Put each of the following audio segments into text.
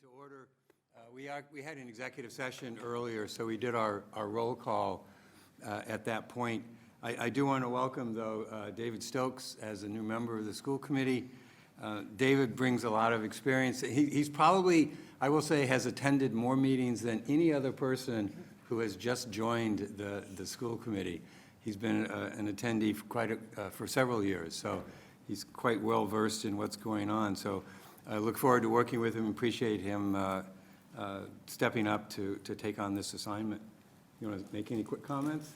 to order. We had an executive session earlier, so we did our roll call at that point. I do want to welcome, though, David Stokes as a new member of the school committee. David brings a lot of experience. He's probably, I will say, has attended more meetings than any other person who has just joined the school committee. He's been an attendee for several years, so he's quite well versed in what's going on. So I look forward to working with him. Appreciate him stepping up to take on this assignment. You want to make any quick comments?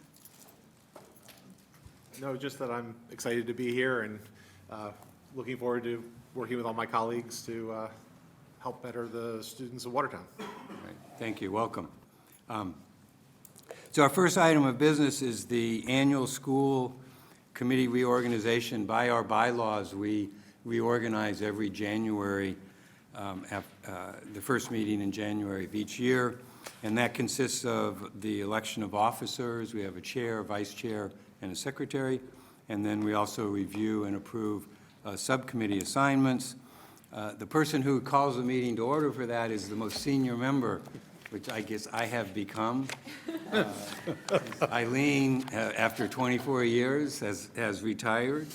No, just that I'm excited to be here and looking forward to working with all my colleagues to help better the students of Watertown. Right. Thank you. Welcome. So our first item of business is the annual school committee reorganization. By our bylaws, we reorganize every January, the first meeting in January of each year, and that consists of the election of officers. We have a chair, a vice chair, and a secretary, and then we also review and approve subcommittee assignments. The person who calls the meeting to order for that is the most senior member, which I guess I have become. Eileen, after 24 years, has retired,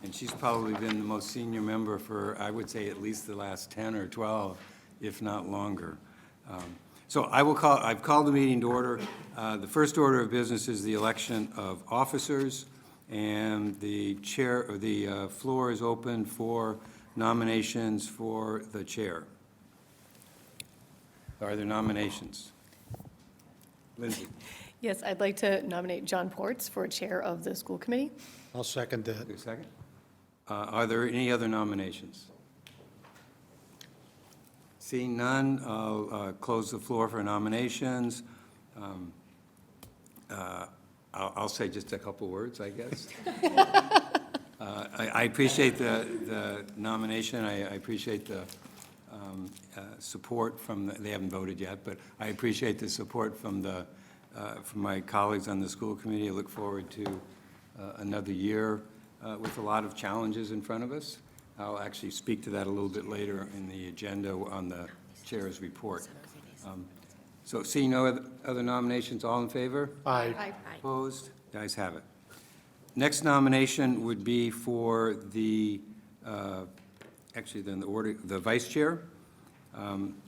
and she's probably been the most senior member for, I would say, at least the last 10 or 12, if not longer. So I've called the meeting to order. The first order of business is the election of officers, and the floor is open for nominations for the chair. Are there nominations? Lindsay? Yes, I'd like to nominate John Ports for chair of the school committee. I'll second that. Is there a second? Are there any other nominations? Seeing none, I'll close the floor for nominations. I'll say just a couple words, I guess. I appreciate the nomination. I appreciate the support from they haven't voted yet, but I appreciate the support from my colleagues on the school committee. I look forward to another year with a lot of challenges in front of us. I'll actually speak to that a little bit later in the agenda on the chair's report. So seeing no other nominations, all in favor? Aye. Aye. Opposed? The ayes have it. Next nomination would be for the, actually then the vice chair.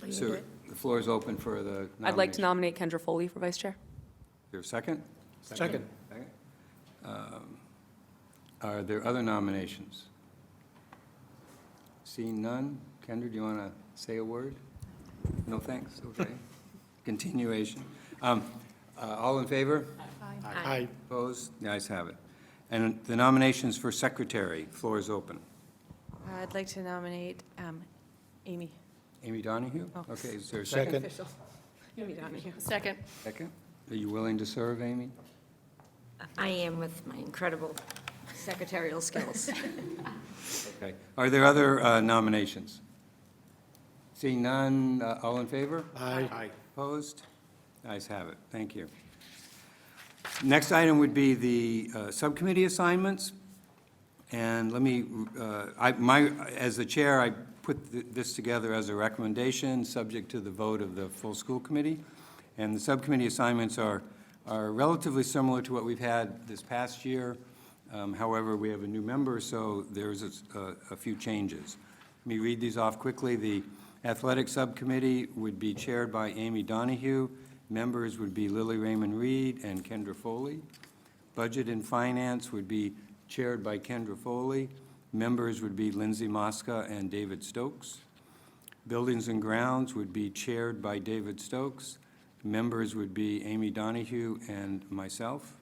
So the floor is open for the nomination. I'd like to nominate Kendra Foley for vice chair. Is there a second? Second. Are there other nominations? Seeing none, Kendra, do you want to say a word? No, thanks, okay. Continuation. All in favor? Aye. Opposed? The ayes have it. And the nominations for secretary, floor is open. I'd like to nominate Amy. Amy Donahue? Oh. Okay, is there a second? Second. Official. Amy Donahue. Second. Second? Are you willing to serve, Amy? I am with my incredible secretarial skills. Okay. Are there other nominations? Seeing none, all in favor? Aye. Opposed? Ayes have it. Thank you. Next item would be the subcommittee assignments. And let me, as the chair, I put this together as a recommendation, subject to the vote of the full school committee. And the subcommittee assignments are relatively similar to what we've had this past year. However, we have a new member, so there's a few changes. Let me read these off quickly. The athletic subcommittee would be chaired by Amy Donahue. Members would be Lily Raymond Reed and Kendra Foley. Budget and finance would be chaired by Kendra Foley. Members would be Lindsay Mosca and David Stokes. Buildings and grounds would be chaired by David Stokes. Members would be Amy Donahue and myself.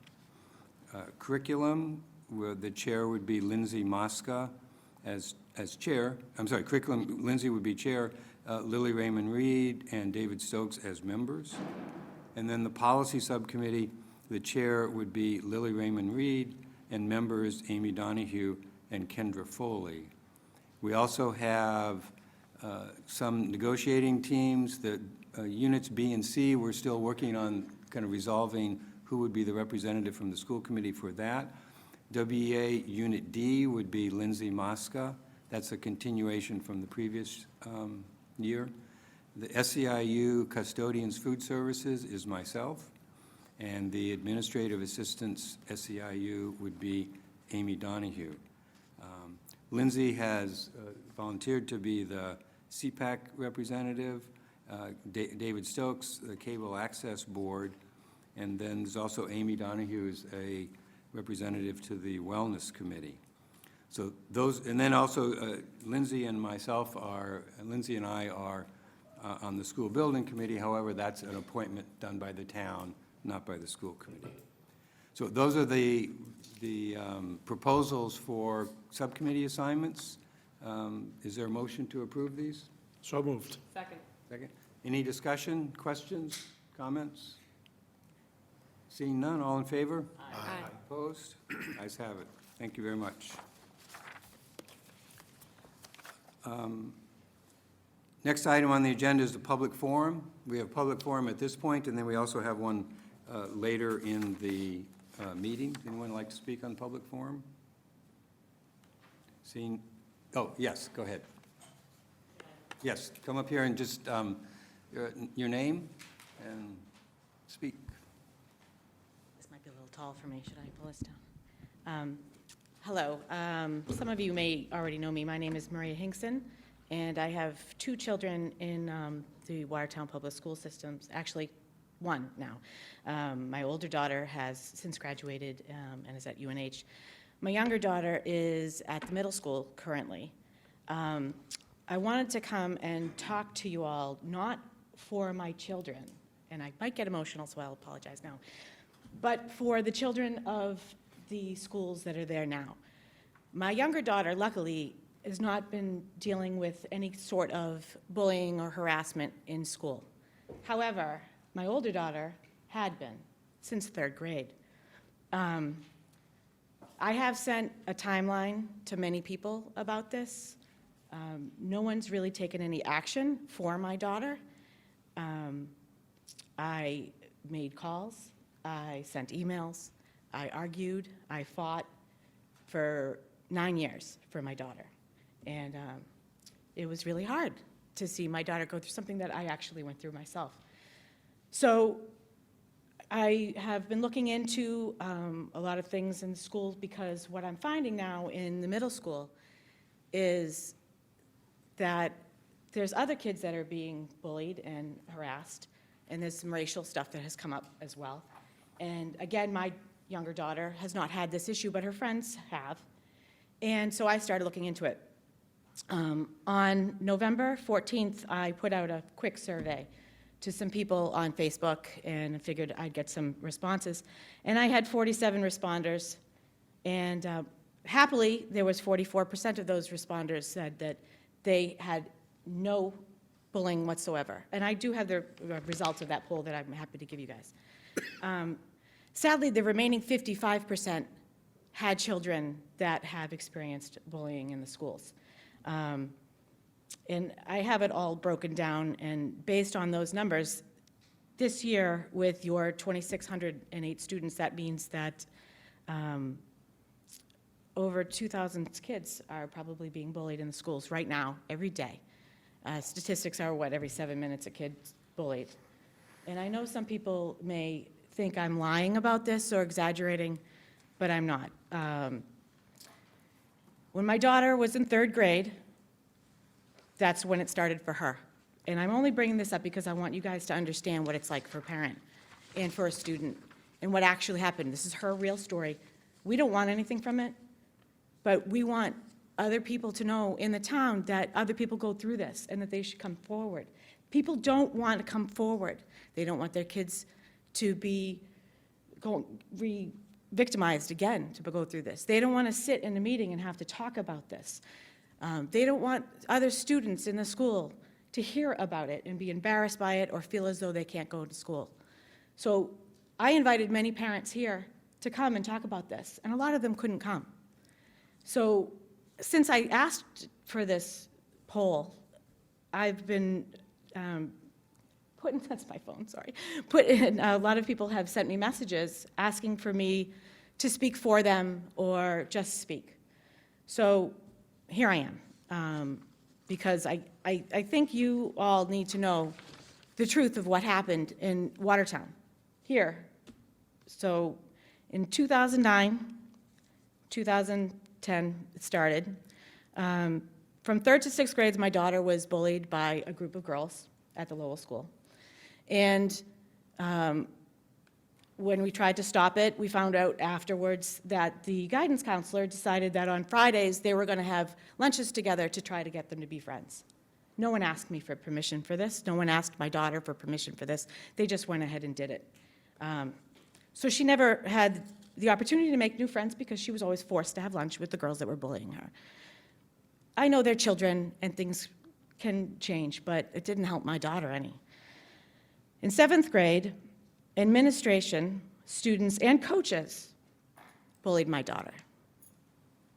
Curriculum, the chair would be Lindsay Mosca as chair. I'm sorry, curriculum, Lindsay would be chair, Lily Raymond Reed and David Stokes as members. And then the policy subcommittee, the chair would be Lily Raymond Reed and members Amy Donahue and Kendra Foley. We also have some negotiating teams. The units B and C, we're still working on kind of resolving who would be the representative from the school committee for that. WEA Unit D would be Lindsay Mosca. That's a continuation from the previous year. The SEIU Custodians Food Services is myself, and the Administrative Assistants SEIU would be Amy Donahue. Lindsay has volunteered to be the CPAC representative, David Stokes, the Cable Access Board, and then there's also Amy Donahue, who's a representative to the Wellness Committee. So those, and then also Lindsay and I are on the School Building Committee. However, that's an appointment done by the town, not by the school committee. So those are the proposals for subcommittee assignments. Is there a motion to approve these? So moved. Second. Second. Any discussion, questions, comments? Seeing none, all in favor? Aye. Opposed? Ayes have it. Thank you very much. Next item on the agenda is the public forum. We have public forum at this point, and then we also have one later in the meeting. Anyone like to speak on public forum? Seeing, oh, yes, go ahead. Yes, come up here and just, your name and speak. This might be a little tall for me. Should I pull this down? Hello. Some of you may already know me. My name is Maria Hinkson, and I have 2 children in the Watertown Public School Systems, actually 1 now. My older daughter has since graduated and is at UNH. My younger daughter is at the middle school currently. I wanted to come and talk to you all, not for my children, and I might get emotional, so I'll apologize now, but for the children of the schools that are there now. My younger daughter, luckily, has not been dealing with any sort of bullying or harassment in school. However, my older daughter had been since 3rd grade. I have sent a timeline to many people about this. No one's really taken any action for my daughter. I made calls, I sent emails, I argued, I fought for 9 years for my daughter. And it was really hard to see my daughter go through something that I actually went through myself. So I have been looking into a lot of things in schools, because what I'm finding now in the middle school is that there's other kids that are being bullied and harassed, and there's some racial stuff that has come up as well. And again, my younger daughter has not had this issue, but her friends have. And so I started looking into it. On November 14th, I put out a quick survey to some people on Facebook and figured I'd get some responses. And I had 47 responders, and happily, there was 44% of those responders said that they had no bullying whatsoever. And I do have the results of that poll that I'm happy to give you guys. Sadly, the remaining 55% had children that have experienced bullying in the schools. And I have it all broken down, and based on those numbers, this year with your 2,608 students, that means that over 2,000 kids are probably being bullied in the schools right now, every day. Statistics are, every 7 minutes a kid's bullied. And I know some people may think I'm lying about this or exaggerating, but I'm not. When my daughter was in 3rd grade, that's when it started for her. And I'm only bringing this up because I want you guys to understand what it's like for a parent and for a student and what actually happened. This is her real story. We don't want anything from it, but we want other people to know in the town that other people go through this and that they should come forward. People don't want to come forward. They don't want their kids to be victimized again to go through this. They don't want to sit in a meeting and have to talk about this. They don't want other students in the school to hear about it and be embarrassed by it or feel as though they can't go to school. So I invited many parents here to come and talk about this, and a lot of them couldn't come. So since I asked for this poll, I've been that's my phone, sorry. A lot of people have sent me messages asking for me to speak for them or just speak. So here I am. because I think you all need to know the truth of what happened in Watertown, here. So in 2009, 2010, it started. From 3rd to 6th grades, my daughter was bullied by a group of girls at the Lowell School. And when we tried to stop it, we found out afterwards that the guidance counselor decided that on Fridays, they were going to have lunches together to try to get them to be friends. No one asked me for permission for this. No one asked my daughter for permission for this. They just went ahead and did it. So she never had the opportunity to make new friends because she was always forced to have lunch with the girls that were bullying her. I know they're children and things can change, but it didn't help my daughter any. In 7th grade, administration, students, and coaches bullied my daughter.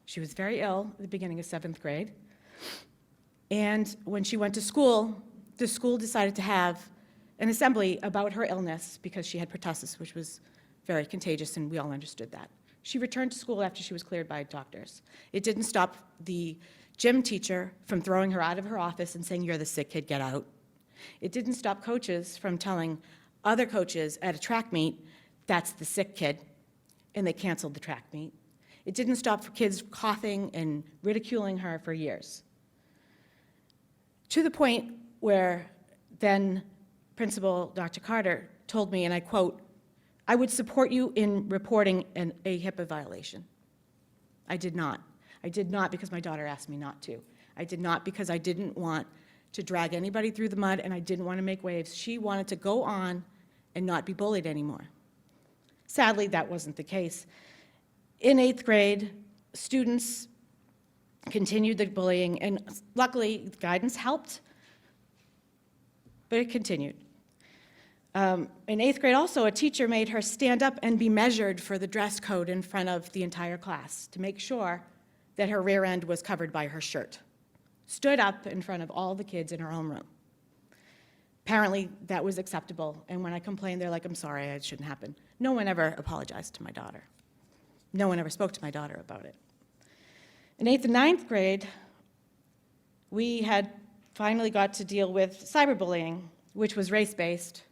She was very ill at the beginning of 7th grade. And when she went to school, the school decided to have an assembly about her illness because she had pertussis, which was very contagious, and we all understood that. She returned to school after she was cleared by doctors. It didn't stop the gym teacher from throwing her out of her office and saying, "You're the sick kid, get out." It didn't stop coaches from telling other coaches at a track meet, "That's the sick kid," and they canceled the track meet. It didn't stop for kids coughing and ridiculing her for years. To the point where then Principal Dr. Carter told me, and I quote, "I would support you in reporting a HIPAA violation." I did not. I did not because my daughter asked me not to. I did not because I didn't want to drag anybody through the mud, and I didn't want to make waves. She wanted to go on and not be bullied anymore. Sadly, that wasn't the case. In 8th grade, students continued the bullying, and luckily, guidance helped, but it continued. In 8th grade also, a teacher made her stand up and be measured for the dress code in front of the entire class to make sure that her rear end was covered by her shirt. Stood up in front of all the kids in her homeroom. Apparently, that was acceptable, and when I complained, they're like, "I'm sorry, it shouldn't happen." No one ever apologized to my daughter. No one ever spoke to my daughter about it. In 8th and 9th grade, we had finally got to deal with cyberbullying, which was race-based,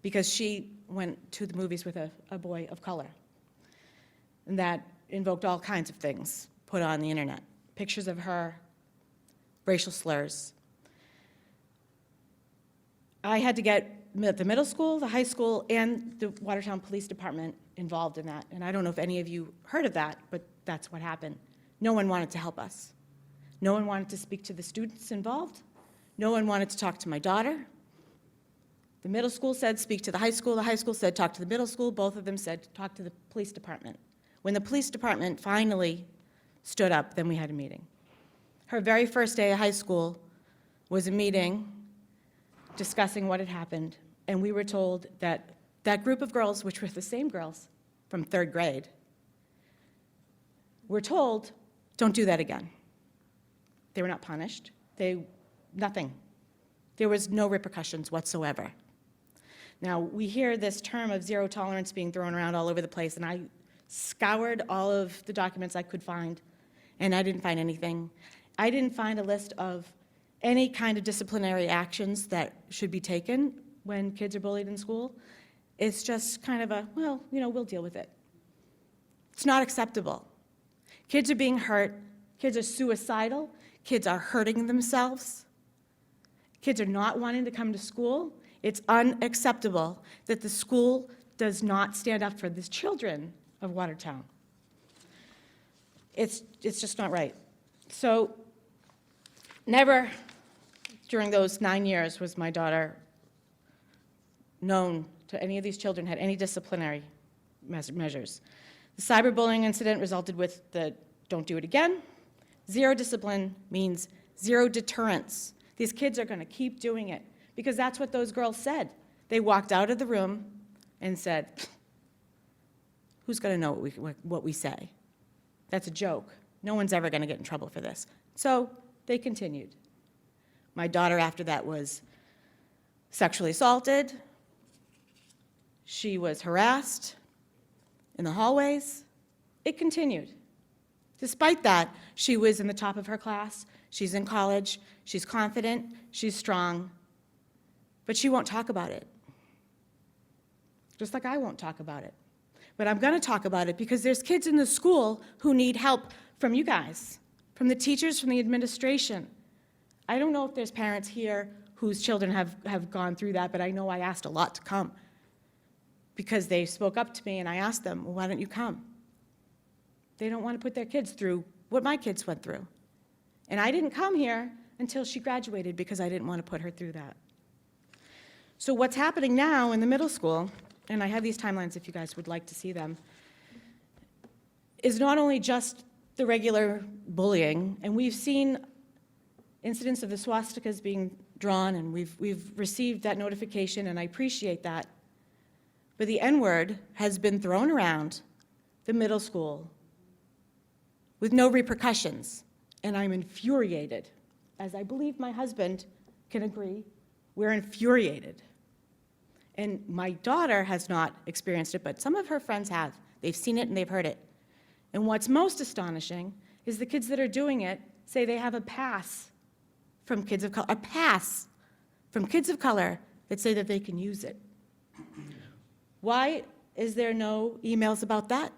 because she went to the movies with a boy of color. And that invoked all kinds of things put on the internet. Pictures of her, racial slurs. I had to get the middle school, the high school, and the Watertown Police Department involved in that. And I don't know if any of you heard of that, but that's what happened. No one wanted to help us. No one wanted to speak to the students involved. No one wanted to talk to my daughter. The middle school said, speak to the high school. The high school said, talk to the middle school. Both of them said, talk to the police department. When the police department finally stood up, then we had a meeting. Her very first day of high school was a meeting discussing what had happened, and we were told that that group of girls, which were the same girls from 3rd grade, were told, don't do that again. They were not punished. Nothing. There was no repercussions whatsoever. Now, we hear this term of zero tolerance being thrown around all over the place, and I scoured all of the documents I could find, and I didn't find anything. I didn't find a list of any kind of disciplinary actions that should be taken when kids are bullied in school. It's just kind of a, well, we'll deal with it. It's not acceptable. Kids are being hurt. Kids are suicidal. Kids are hurting themselves. Kids are not wanting to come to school. It's unacceptable that the school does not stand up for the children of Watertown. It's just not right. So never during those 9 years was my daughter known to any of these children had any disciplinary measures. The cyberbullying incident resulted with the don't do it again. Zero discipline means zero deterrence. These kids are going to keep doing it because that's what those girls said. They walked out of the room and said, who's going to know what we say? That's a joke. No one's ever going to get in trouble for this. So they continued. My daughter after that was sexually assaulted. She was harassed in the hallways. It continued. Despite that, she was in the top of her class. She's in college, she's confident, she's strong, but she won't talk about it. Just like I won't talk about it. But I'm going to talk about it because there's kids in the school who need help from you guys, from the teachers, from the administration. I don't know if there's parents here whose children have gone through that, but I know I asked a lot to come because they spoke up to me and I asked them, well, why don't you come? They don't want to put their kids through what my kids went through. And I didn't come here until she graduated because I didn't want to put her through that. So what's happening now in the middle school, and I have these timelines if you guys would like to see them, is not only just the regular bullying, and we've seen incidents of the swastikas being drawn, and we've received that notification, and I appreciate that. But the N-word has been thrown around the middle school with no repercussions, and I'm infuriated. As I believe my husband can agree, we're infuriated. And my daughter has not experienced it, but some of her friends have. They've seen it and they've heard it. And what's most astonishing is the kids that are doing it say they have a pass from kids of color, a pass from kids of color that say that they can use it. Why is there no emails about that?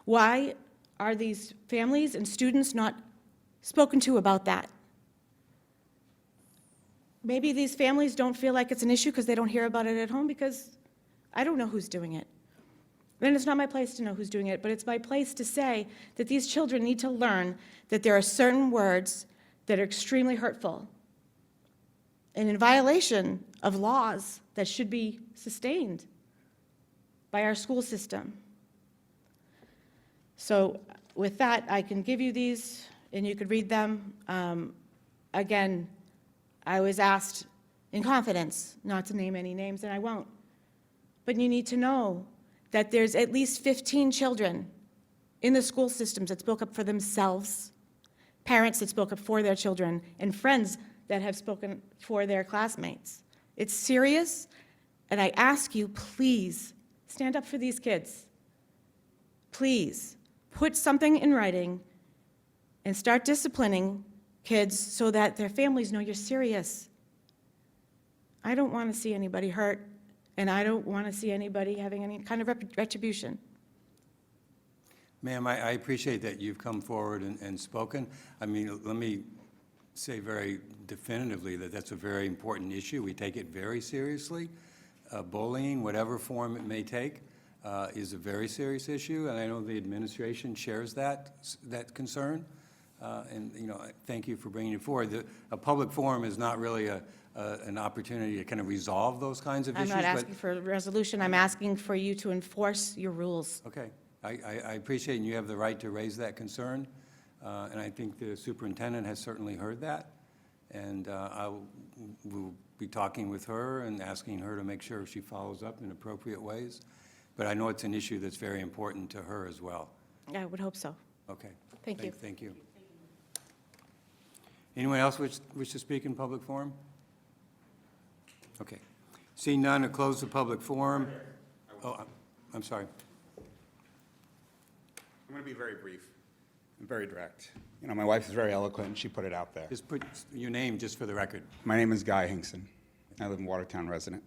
Why are these families and students not spoken to about that? Maybe these families don't feel like it's an issue because they don't hear about it at home, because I don't know who's doing it. And it's not my place to know who's doing it, but it's my place to say that these children need to learn that there are certain words that are extremely hurtful and in violation of laws that should be sustained by our school system. So with that, I can give you these and you could read them. Again, I was asked in confidence not to name any names, and I won't. But you need to know that there's at least 15 children in the school systems that spoke up for themselves, parents that spoke up for their children, and friends that have spoken for their classmates. It's serious, and I ask you, please, stand up for these kids. Please, put something in writing and start disciplining kids so that their families know you're serious. I don't want to see anybody hurt, and I don't want to see anybody having any kind of retribution. Ma'am, I appreciate that you've come forward and spoken. I mean, let me say very definitively that that's a very important issue. We take it very seriously. Bullying, whatever form it may take, is a very serious issue, and I know the administration shares that concern. And, you know, thank you for bringing it forward. A public forum is not really an opportunity to kind of resolve those kinds of issues. I'm not asking for a resolution. I'm asking for you to enforce your rules. Okay. I appreciate, and you have the right to raise that concern, and I think the superintendent has certainly heard that, and we'll be talking with her and asking her to make sure she follows up in appropriate ways. But I know it's an issue that's very important to her as well. I would hope so. Okay. Thank you. Thank you. Anyone else wish to speak in public forum? Okay. Seeing none, to close the public forum. Oh, I'm sorry. I'm going to be very brief and very direct. You know, my wife is very eloquent. She put it out there. Just put your name just for the record. My name is Guy Hinkson. I live in Watertown resident.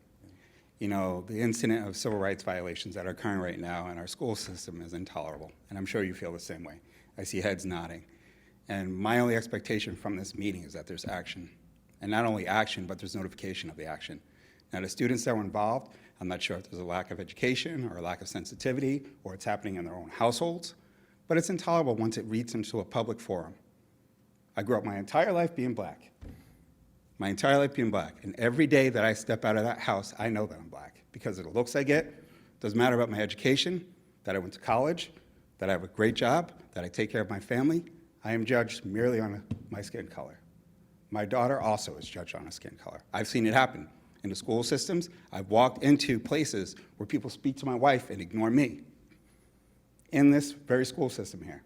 You know, the incident of civil rights violations that are occurring right now in our school system is intolerable, and I'm sure you feel the same way. I see heads nodding. And my only expectation from this meeting is that there's action. And not only action, but there's notification of the action. Now, the students that were involved, I'm not sure if there's a lack of education or a lack of sensitivity or it's happening in their own households, but it's intolerable once it reads into a public forum. I grew up my entire life being black. My entire life being black. And every day that I step out of that house, I know that I'm black because of the looks I get. Doesn't matter about my education, that I went to college, that I have a great job, that I take care of my family. I am judged merely on my skin color. My daughter also is judged on her skin color. I've seen it happen in the school systems. I've walked into places where people speak to my wife and ignore me. In this very school system here,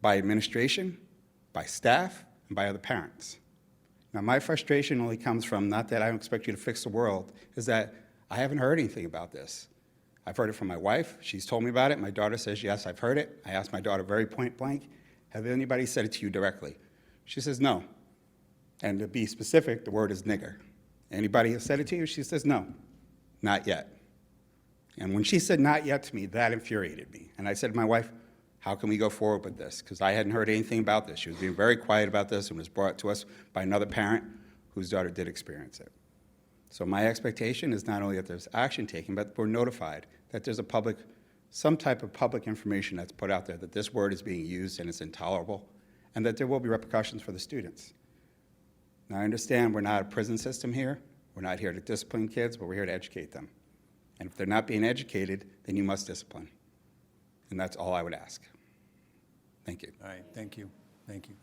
by administration, by staff, and by other parents. Now, my frustration only comes from, not that I don't expect you to fix the world, is that I haven't heard anything about this. I've heard it from my wife. She's told me about it. My daughter says, yes, I've heard it. I asked my daughter very point blank, have anybody said it to you directly? She says, no. And to be specific, the word is nigger. Anybody has said it to you? She says, no, not yet. And when she said not yet to me, that infuriated me. And I said to my wife, how can we go forward with this? Because I hadn't heard anything about this. She was being very quiet about this and was brought to us by another parent whose daughter did experience it. So my expectation is not only that there's action taken, but we're notified that there's some type of public information that's put out there that this word is being used and it's intolerable, and that there will be repercussions for the students. Now, I understand we're not a prison system here. We're not here to discipline kids, but we're here to educate them. And if they're not being educated, then you must discipline. And that's all I would ask. Thank you. All right, thank you, thank you.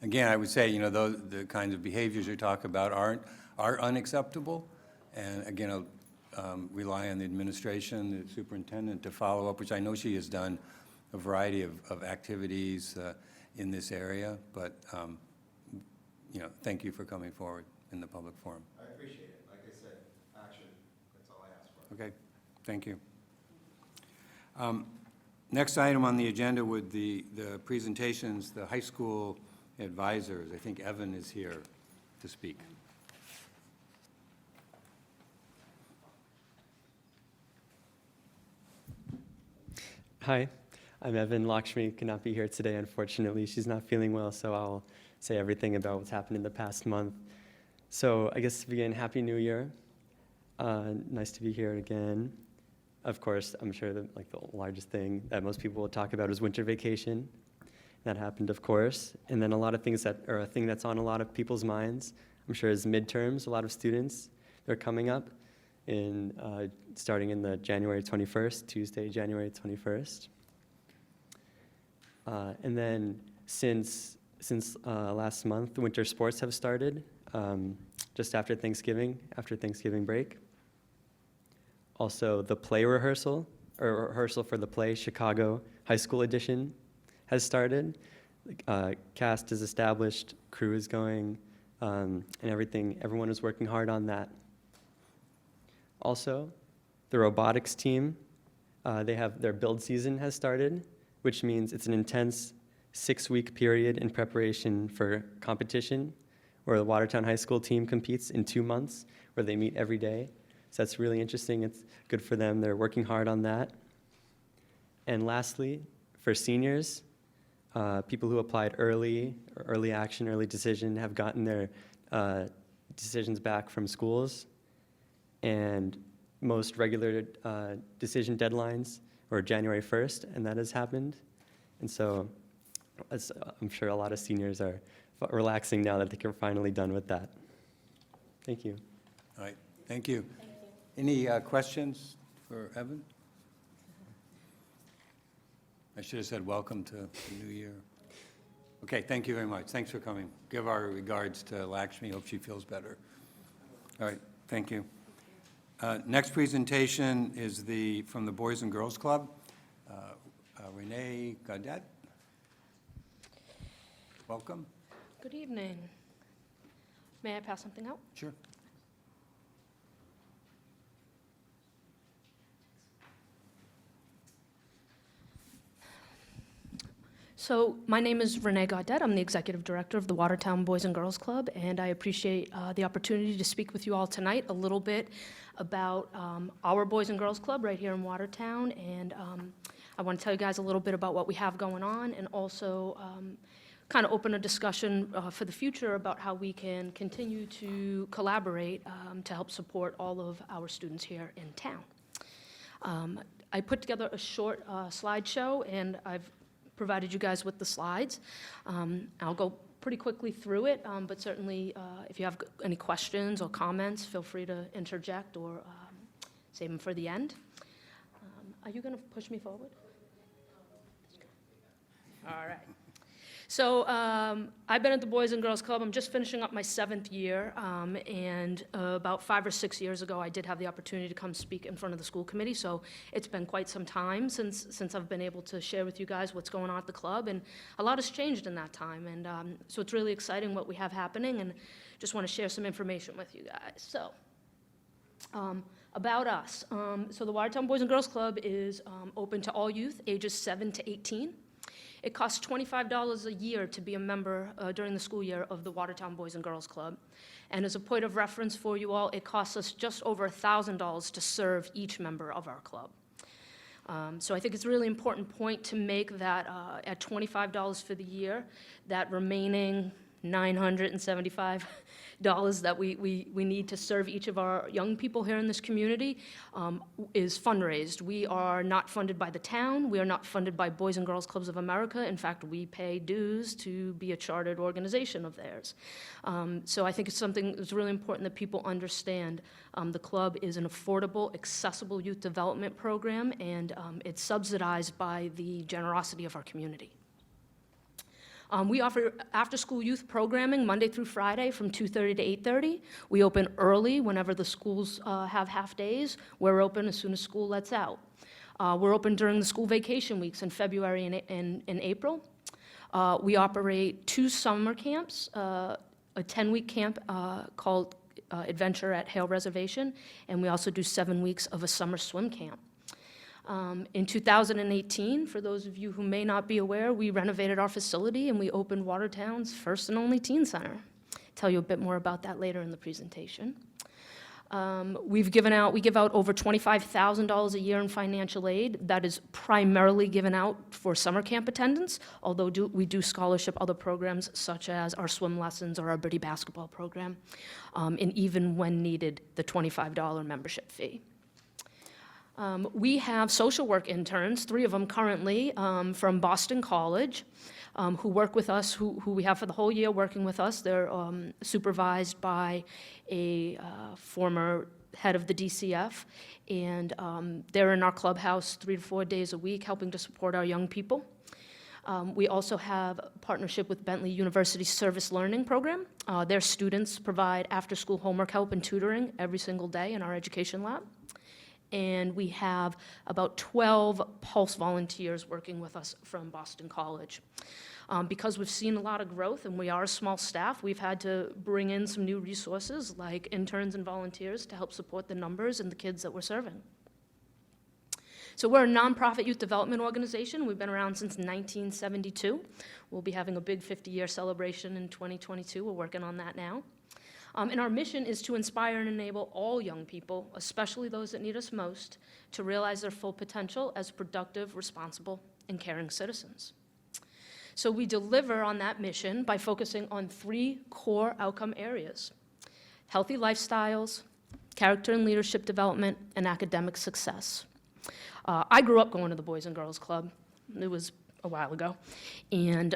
Again, I would say, the kinds of behaviors you talk about are unacceptable, and again, I'll rely on the administration, the superintendent, to follow up, which I know she has done a variety of activities in this area, but, thank you for coming forward in the public forum. I appreciate it. Like I said, action, that's all I ask for. Okay, thank you. Next item on the agenda would the presentations, the high school advisors. I think Evan is here to speak. Hi, I'm Evan. Lakshmi cannot be here today, unfortunately. She's not feeling well, so I'll say everything about what's happened in the past month. So I guess to begin, Happy New Year. Nice to be here again. Of course, I'm sure that the largest thing that most people will talk about is winter vacation. That happened, of course. And then a thing that's on a lot of people's minds, I'm sure, is midterms. A lot of students, they're coming up starting in the January 21st, Tuesday, January 21st. And then since last month, the winter sports have started just after Thanksgiving break. Also, the play rehearsal for the play Chicago High School Edition has started. Cast is established, crew is going, and everyone is working hard on that. Also, the robotics team, their build season has started, which means it's an intense 6-week period in preparation for competition, where the Watertown High School team competes in 2 months, where they meet every day. So that's really interesting. It's good for them. They're working hard on that. And lastly, for seniors, people who applied early action, early decision, have gotten their decisions back from schools. And most regular decision deadlines were January 1st, and that has happened. And so I'm sure a lot of seniors are relaxing now that they're finally done with that. Thank you. All right, thank you. Any questions for Evan? I should have said welcome to the new year. Okay, thank you very much. Thanks for coming. Give our regards to Lakshmi. Hope she feels better. All right, thank you. Next presentation is from the Boys and Girls Club. Renee Gaudet. Welcome. Good evening. May I pass something out? Sure. So my name is Renee Gaudet. I'm the Executive Director of the Watertown Boys and Girls Club, and I appreciate the opportunity to speak with you all tonight a little bit about our Boys and Girls Club right here in Watertown. And I want to tell you guys a little bit about what we have going on, and also kind of open a discussion for the future about how we can continue to collaborate to help support all of our students here in town. I put together a short slideshow, and I've provided you guys with the slides. I'll go pretty quickly through it, but certainly if you have any questions or comments, feel free to interject or save them for the end. Are you going to push me forward? All right. So I've been at the Boys and Girls Club. I'm just finishing up my 7th year, and about 5 or 6 years ago, I did have the opportunity to come speak in front of the school committee. So it's been quite some time since I've been able to share with you guys what's going on at the club, and a lot has changed in that time. And so it's really exciting what we have happening, and just want to share some information with you guys. So about us. So the Watertown Boys and Girls Club is open to all youth, ages 7 to 18. It costs $25 a year to be a member during the school year of the Watertown Boys and Girls Club. And as a point of reference for you all, it costs us just over $1,000 to serve each member of our club. So I think it's a really important point to make that at $25 for the year, that remaining $975 that we need to serve each of our young people here in this community is fundraised. We are not funded by the town. We are not funded by Boys and Girls Clubs of America. In fact, we pay dues to be a chartered organization of theirs. So I think it's something that's really important that people understand. The club is an affordable, accessible youth development program, and it's subsidized by the generosity of our community. We offer after-school youth programming Monday through Friday from 2:30 to 8:30. We open early whenever the schools have half-days. We're open as soon as school lets out. We're open during the school vacation weeks in February and April. We operate 2 summer camps, a 10-week camp called Adventure at Hale Reservation, and we also do 7 weeks of a summer swim camp. In 2018, for those of you who may not be aware, we renovated our facility and we opened Watertown's first and only teen center. Tell you a bit more about that later in the presentation. We give out over $25,000 a year in financial aid. That is primarily given out for summer camp attendance, although we do scholarship other programs such as our swim lessons or our birdie basketball program, and even when needed, the $25 membership fee. We have social work interns, 3 of them currently, from Boston College, who work with us, who we have for the whole year working with us. They're supervised by a former head of the DCF, and they're in our clubhouse 3 to 4 days a week, helping to support our young people. We also have a partnership with Bentley University's Service Learning Program. Their students provide after-school homework help and tutoring every single day in our education lab. And we have about 12 Pulse volunteers working with us from Boston College. Because we've seen a lot of growth and we are a small staff, we've had to bring in some new resources like interns and volunteers to help support the numbers and the kids that we're serving. So we're a nonprofit youth development organization. We've been around since 1972. We'll be having a big 50-year celebration in 2022. We're working on that now. And our mission is to inspire and enable all young people, especially those that need us most, to realize their full potential as productive, responsible, and caring citizens. So we deliver on that mission by focusing on 3 core outcome areas: healthy lifestyles, character and leadership development, and academic success. I grew up going to the Boys and Girls Club. It was a while ago. And,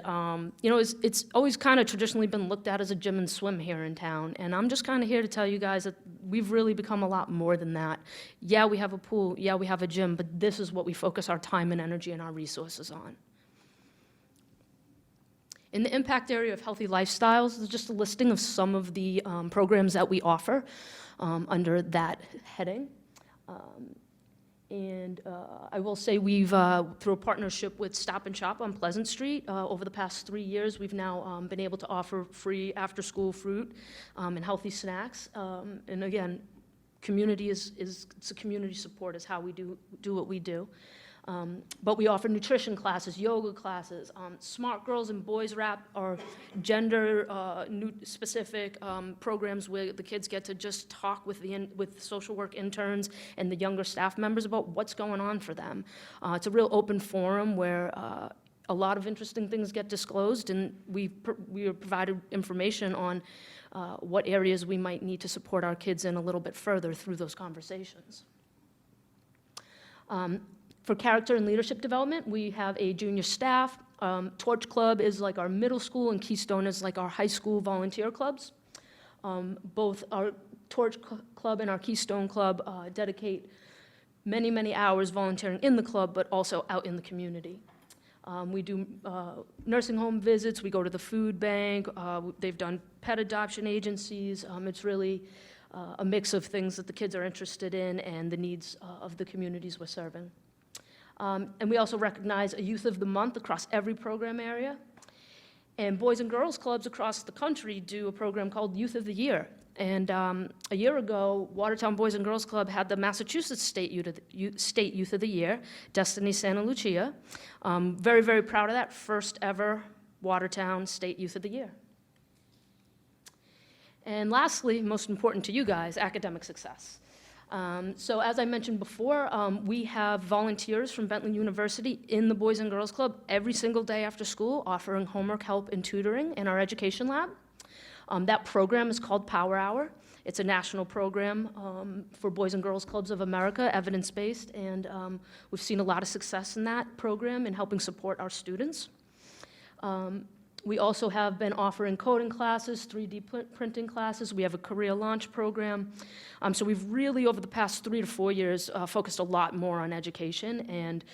it's always kind of traditionally been looked at as a gym and swim here in town. And I'm just kind of here to tell you guys that we've really become a lot more than that. Yeah, we have a pool. Yeah, we have a gym. But this is what we focus our time and energy and our resources on. In the impact area of healthy lifestyles, there's just a listing of some of the programs that we offer under that heading. And I will say we've, through a partnership with Stop and Shop on Pleasant Street, over the past 3 years, we've now been able to offer free after-school fruit and healthy snacks. And again, community it's a community support is how we do what we do. But we offer nutrition classes, yoga classes, smart girls and boys rap, or gender-specific programs where the kids get to just talk with social work interns and the younger staff members about what's going on for them. It's a real open forum where a lot of interesting things get disclosed, and we are provided information on what areas we might need to support our kids in a little bit further through those conversations. For character and leadership development, we have a junior staff. Torch Club is like our middle school, and Keystone is like our high school volunteer clubs. Both our Torch Club and our Keystone Club dedicate many, many hours volunteering in the club, but also out in the community. We do nursing home visits. We go to the food bank. They've done pet adoption agencies. It's really a mix of things that the kids are interested in and the needs of the communities we're serving. And we also recognize a Youth of the Month across every program area. And Boys and Girls Clubs across the country do a program called Youth of the Year. And a year ago, Watertown Boys and Girls Club had the Massachusetts State Youth of the Year, Destiny Santa Lucia. Very, very proud of that, first ever Watertown State Youth of the Year. And lastly, most important to you guys, academic success. So as I mentioned before, we have volunteers from Bentley University in the Boys and Girls Club every single day after school, offering homework help and tutoring in our education lab. That program is called Power Hour. It's a national program for Boys and Girls Clubs of America, evidence-based, and we've seen a lot of success in that program in helping support our students. We also have been offering coding classes, 3D printing classes. We have a career launch program. So we've really, over the past 3 to 4 years, focused a lot more on education. And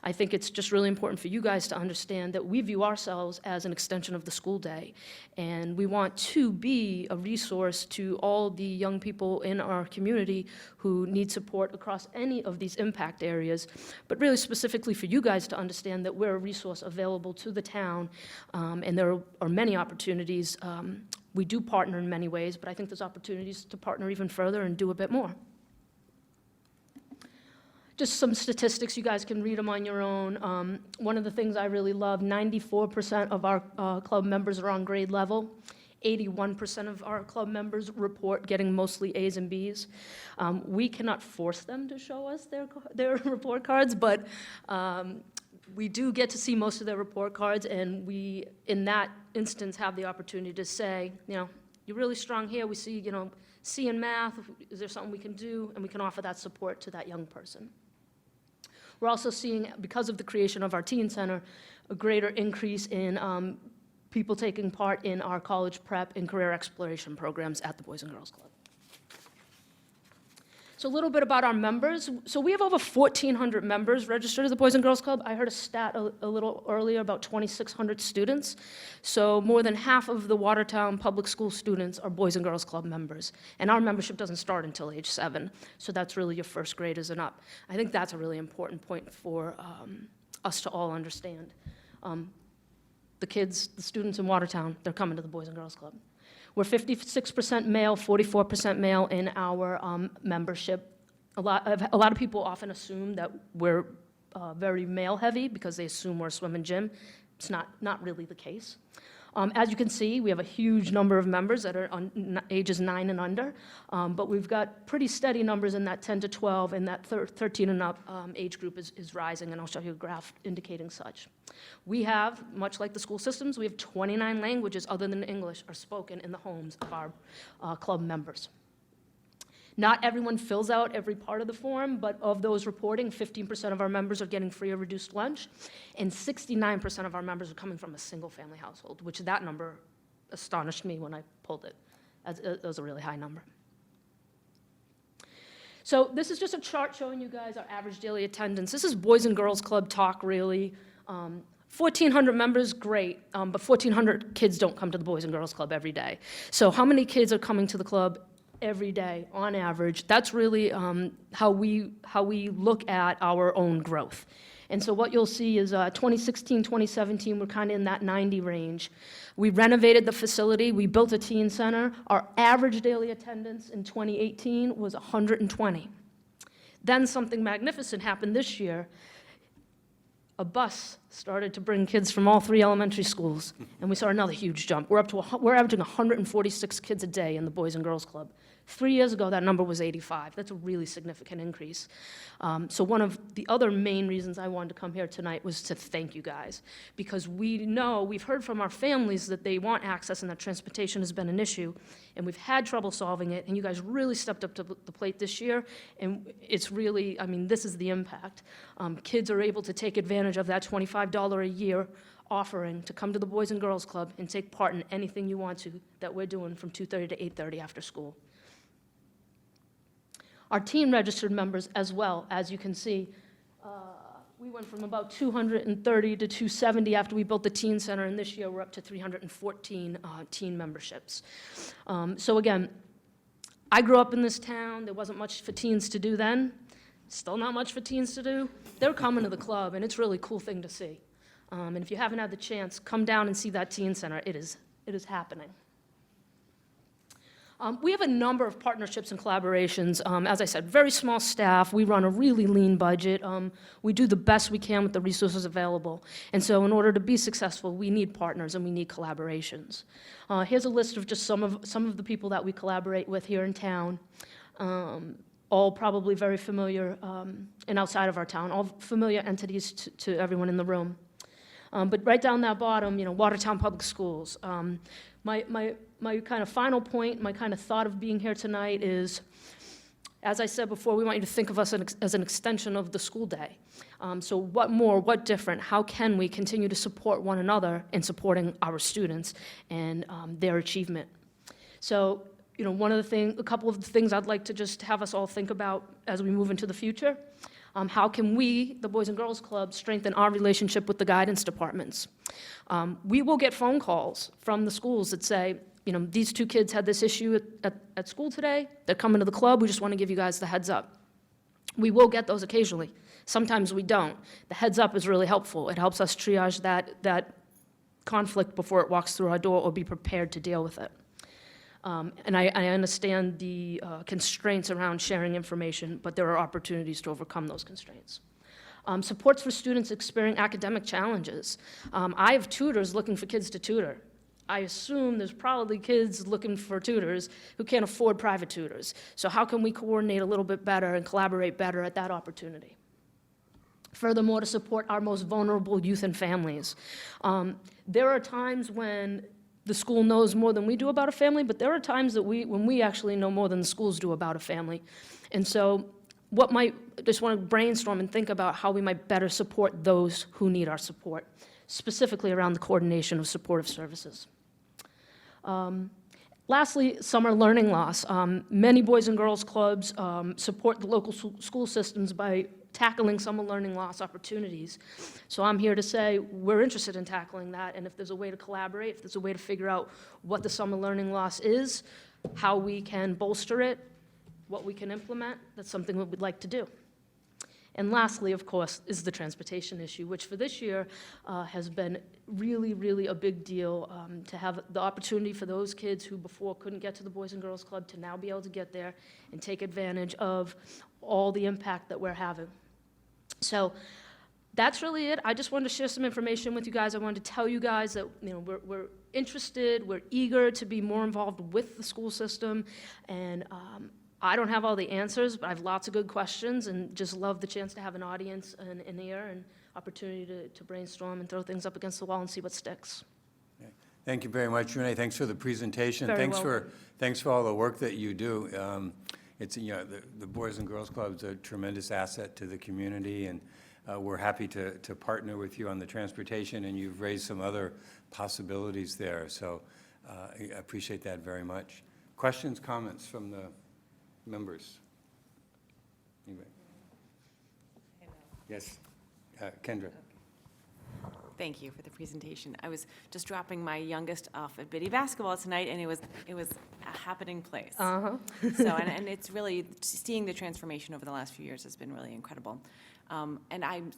I think it's just really important for you guys to understand that we view ourselves as an extension of the school day. And we want to be a resource to all the young people in our community who need support across any of these impact areas. But really specifically for you guys to understand that we're a resource available to the town, and there are many opportunities. We do partner in many ways, but I think there's opportunities to partner even further and do a bit more. Just some statistics, you guys can read them on your own. One of the things I really love, 94% of our club members are on grade level. 81% of our club members report getting mostly A's and B's. We cannot force them to show us their report cards, but we do get to see most of their report cards, and we, in that instance, have the opportunity to say, you're really strong here. We see, C in math. Is there something we can do? And we can offer that support to that young person. We're also seeing, because of the creation of our teen center, a greater increase in people taking part in our college prep and career exploration programs at the Boys and Girls Club. So a little bit about our members. So we have over 1,400 members registered at the Boys and Girls Club. I heard a stat a little earlier about 2,600 students. So more than half of the Watertown public school students are Boys and Girls Club members. And our membership doesn't start until age 7. So that's really your first graders and up. I think that's a really important point for us to all understand. The kids, the students in Watertown, they're coming to the Boys and Girls Club. We're 56% male, 44% male in our membership. A lot of people often assume that we're very male-heavy because they assume we're a swim and gym. It's not really the case. As you can see, we have a huge number of members that are on ages 9 and under, but we've got pretty steady numbers in that 10 to 12, and that 13 and up age group is rising, and I'll show you a graph indicating such. We have, much like the school systems, we have 29 languages other than English are spoken in the homes of our club members. Not everyone fills out every part of the form, but of those reporting, 15% of our members are getting free or reduced lunch, and 69% of our members are coming from a single-family household, which that number astonished me when I pulled it. It was a really high number. So this is just a chart showing you guys our average daily attendance. This is Boys and Girls Club talk, really. 1,400 members, great, but 1,400 kids don't come to the Boys and Girls Club every day. So how many kids are coming to the club every day on average? That's really how we look at our own growth. And so what you'll see is 2016, 2017, we're kind of in that 90 range. We renovated the facility. We built a teen center. Our average daily attendance in 2018 was 120. Then something magnificent happened this year. A bus started to bring kids from all 3 elementary schools, and we saw another huge jump. We're averaging 146 kids a day in the Boys and Girls Club. 3 years ago, that number was 85. That's a really significant increase. So one of the other main reasons I wanted to come here tonight was to thank you guys, because we've heard from our families that they want access and that transportation has been an issue, and we've had trouble solving it, and you guys really stepped up to the plate this year, and it's really, this is the impact. Kids are able to take advantage of that $25 a year offering to come to the Boys and Girls Club and take part in anything you want to that we're doing from 2:30 to 8:30 after school. Our teen registered members as well, as you can see, we went from about 230 to 270 after we built the teen center, and this year we're up to 314 teen memberships. So again, I grew up in this town. There wasn't much for teens to do then. Still not much for teens to do. They're coming to the club, and it's really a cool thing to see. And if you haven't had the chance, come down and see that teen center. It is happening. We have a number of partnerships and collaborations. As I said, very small staff. We run a really lean budget. We do the best we can with the resources available. And so in order to be successful, we need partners and we need collaborations. Here's a list of just some of the people that we collaborate with here in town. All probably very familiar and outside of our town, all familiar entities to everyone in the room. But right down that bottom, Watertown Public Schools. My kind of final point, my kind of thought of being here tonight is, as I said before, we want you to think of us as an extension of the school day. So what more, what different, how can we continue to support one another in supporting our students and their achievement? So, a couple of the things I'd like to just have us all think about as we move into the future. How can we, the Boys and Girls Club, strengthen our relationship with the guidance departments? We will get phone calls from the schools that say, these two kids had this issue at school today. They're coming to the club. We just want to give you guys the heads up. We will get those occasionally. Sometimes we don't. The heads up is really helpful. It helps us triage that conflict before it walks through our door or be prepared to deal with it. And I understand the constraints around sharing information, but there are opportunities to overcome those constraints. Supports for students experiencing academic challenges. I have tutors looking for kids to tutor. I assume there's probably kids looking for tutors who can't afford private tutors. So how can we coordinate a little bit better and collaborate better at that opportunity? Furthermore, to support our most vulnerable youth and families. There are times when the school knows more than we do about a family, but there are times that when we actually know more than the schools do about a family. And so just want to brainstorm and think about how we might better support those who need our support, specifically around the coordination of supportive services. Lastly, summer learning loss. Many Boys and Girls Clubs support the local school systems by tackling summer learning loss opportunities. So I'm here to say we're interested in tackling that, and if there's a way to collaborate, if there's a way to figure out what the summer learning loss is, how we can bolster it, what we can implement, that's something that we'd like to do. And lastly, of course, is the transportation issue, which for this year has been really, really a big deal, to have the opportunity for those kids who before couldn't get to the Boys and Girls Club to now be able to get there and take advantage of all the impact that we're having. So that's really it. I just wanted to share some information with you guys. I wanted to tell you guys that we're interested, we're eager to be more involved with the school system, and I don't have all the answers, but I have lots of good questions and just love the chance to have an audience and an ear and opportunity to brainstorm and throw things up against the wall and see what sticks. Okay. Thank you very much, Renee. Thanks for the presentation. Very Thanks welcome. for all the work that you do. It's, the Boys and Girls Club's a tremendous asset to the community, and we're happy to partner with you on the transportation, and you've raised some other possibilities there. So I appreciate that very much. Questions, comments from the members? Anybody? Yes, Kendra. Thank you for the presentation. I was just dropping my youngest off at Biddy basketball tonight, and it was a happening place. Uh-huh. So, and it's really, seeing the transformation over the last few years has been really incredible. And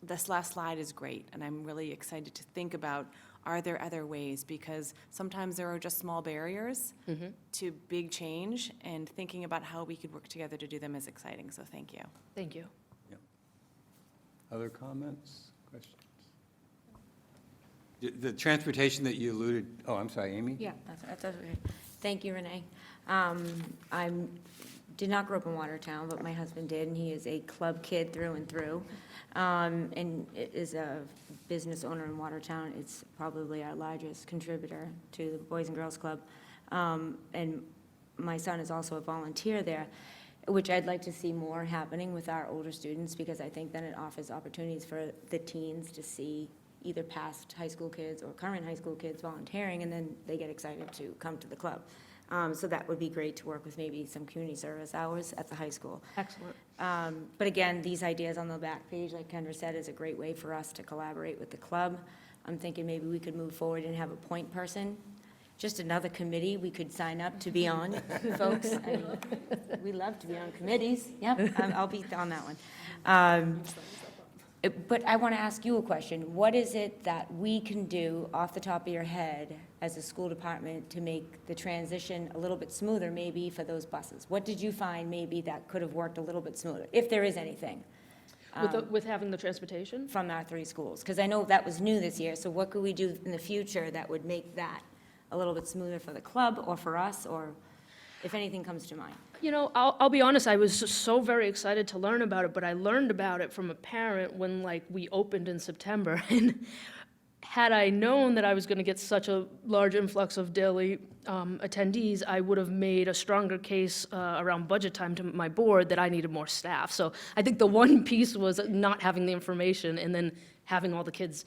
this last slide is great, and I'm really excited to think about, are there other ways? Because sometimes there are just small barriers to big change, and thinking about how we could work together to do them is exciting, so thank you. Thank you. Other comments, questions? The transportation that you alluded, oh, I'm sorry, Amy? Yeah, that's okay. Thank you, Renee. I did not grow up in Watertown, but my husband did, and he is a club kid through and through, and is a business owner in Watertown. It's probably our largest contributor to the Boys and Girls Club, and my son is also a volunteer there, which I'd like to see more happening with our older students, because I think then it offers opportunities for the teens to see either past high school kids or current high school kids volunteering, and then they get excited to come to the club. So that would be great to work with maybe some community service hours at the high school. Excellent. But again, these ideas on the back page, like Kendra said, is a great way for us to collaborate with the club. I'm thinking maybe we could move forward and have a point person, just another committee we could sign up to be on, folks. I mean, we love to be on committees. Yep, I'll be on that one. But I want to ask you a question. What is it that we can do off the top of your head as a school department to make the transition a little bit smoother, maybe for those buses? What did you find maybe that could have worked a little bit smoother, if there is anything? With having the transportation? From our 3 schools? Because I know that was new this year, so what could we do in the future that would make that a little bit smoother for the club or for us, or if anything comes to mind? You know, I'll be honest, I was so very excited to learn about it, but I learned about it from a parent when, like, we opened in September. And had I known that I was going to get such a large influx of daily attendees, I would have made a stronger case around budget time to my board that I needed more staff. So I think the one piece was not having the information and then having all the kids.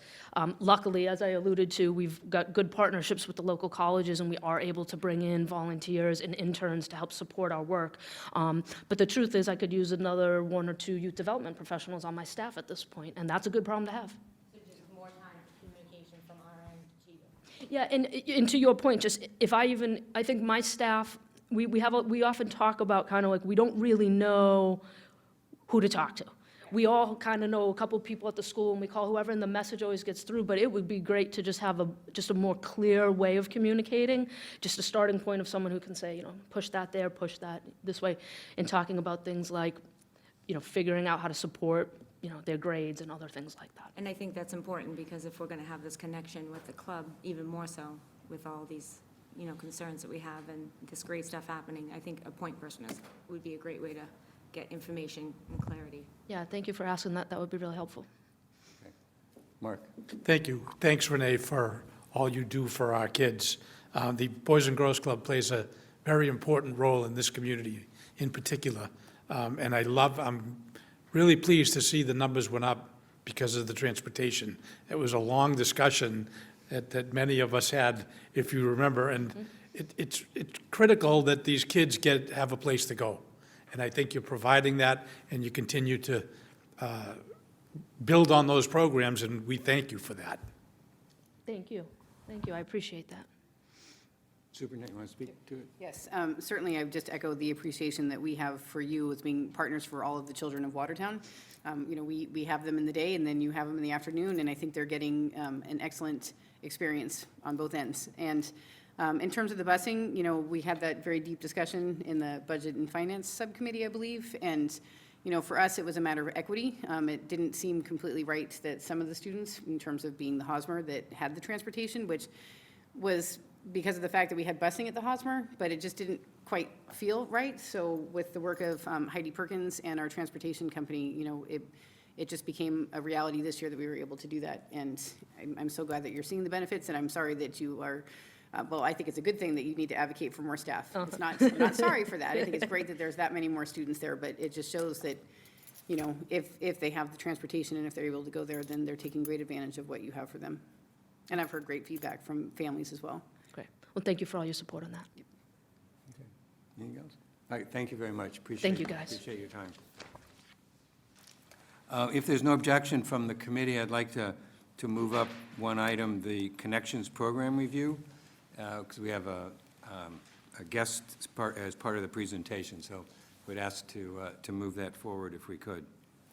Luckily, as I alluded to, we've got good partnerships with the local colleges, and we are able to bring in volunteers and interns to help support our work. But the truth is, I could use another 1 or 2 youth development professionals on my staff at this point, and that's a good problem to have. More time for communication from our end to you. Yeah, and to your point, just if I think my staff, we often talk about kind of like, we don't really know who to talk to. We all kind of know a couple of people at the school, and we call whoever, and the message always gets through, but it would be great to just have a more clear way of communicating, just a starting point of someone who can say, you know, push that there, push that this way, and talking about things like, you know, figuring out how to support, you know, their grades and other things like that. And I think that's important, because if we're going to have this connection with the club, even more so with all these, you know, concerns that we have and this great stuff happening, I think a point person would be a great way to get information and clarity. Yeah, thank you for asking that. That would be really helpful. Mark? Thank you. Thanks, Renee, for all you do for our kids. The Boys and Girls Club plays a very important role in this community in particular. And I'm really pleased to see the numbers went up because of the transportation. It was a long discussion that many of us had, if you remember, and it's critical that these kids have a place to go. And I think you're providing that, and you continue to build on those programs, and we thank you for that. Thank you. Thank you. I appreciate that. Superintendent, you want to speak to it? Yes, certainly, I would just echo the appreciation that we have for you as being partners for all of the children of Watertown. You know, we have them in the day, and then you have them in the afternoon, and I think they're getting an excellent experience on both ends. And in terms of the busing, you know, we had that very deep discussion in the Budget and Finance Subcommittee, I believe, and, you know, for us, it was a matter of equity. It didn't seem completely right that some of the students, in terms of being the Hosmer, that had the transportation, which was because of the fact that we had busing at the Hosmer, but it just didn't quite feel right. So with the work of Heidi Perkins and our transportation company, you know, it just became a reality this year that we were able to do that. And I'm so glad that you're seeing the benefits, and I'm sorry that you are, well, I think it's a good thing that you need to advocate for more staff. It's not, I'm not sorry for that. I think it's great that there's that many more students there, but it just shows that, you know, if they have the transportation and if they're able to go there, then they're taking great advantage of what you have for them. And I've heard great feedback from families as well. Great. Well, thank you for all your support on that. Okay. Anything else? All right, thank you very much. Thank you, guys. Appreciate your time. If there's no objection from the committee, I'd like to move up one item, the Connections Program Review, because we have a guest as part of the presentation, so we'd ask to move that forward if we could.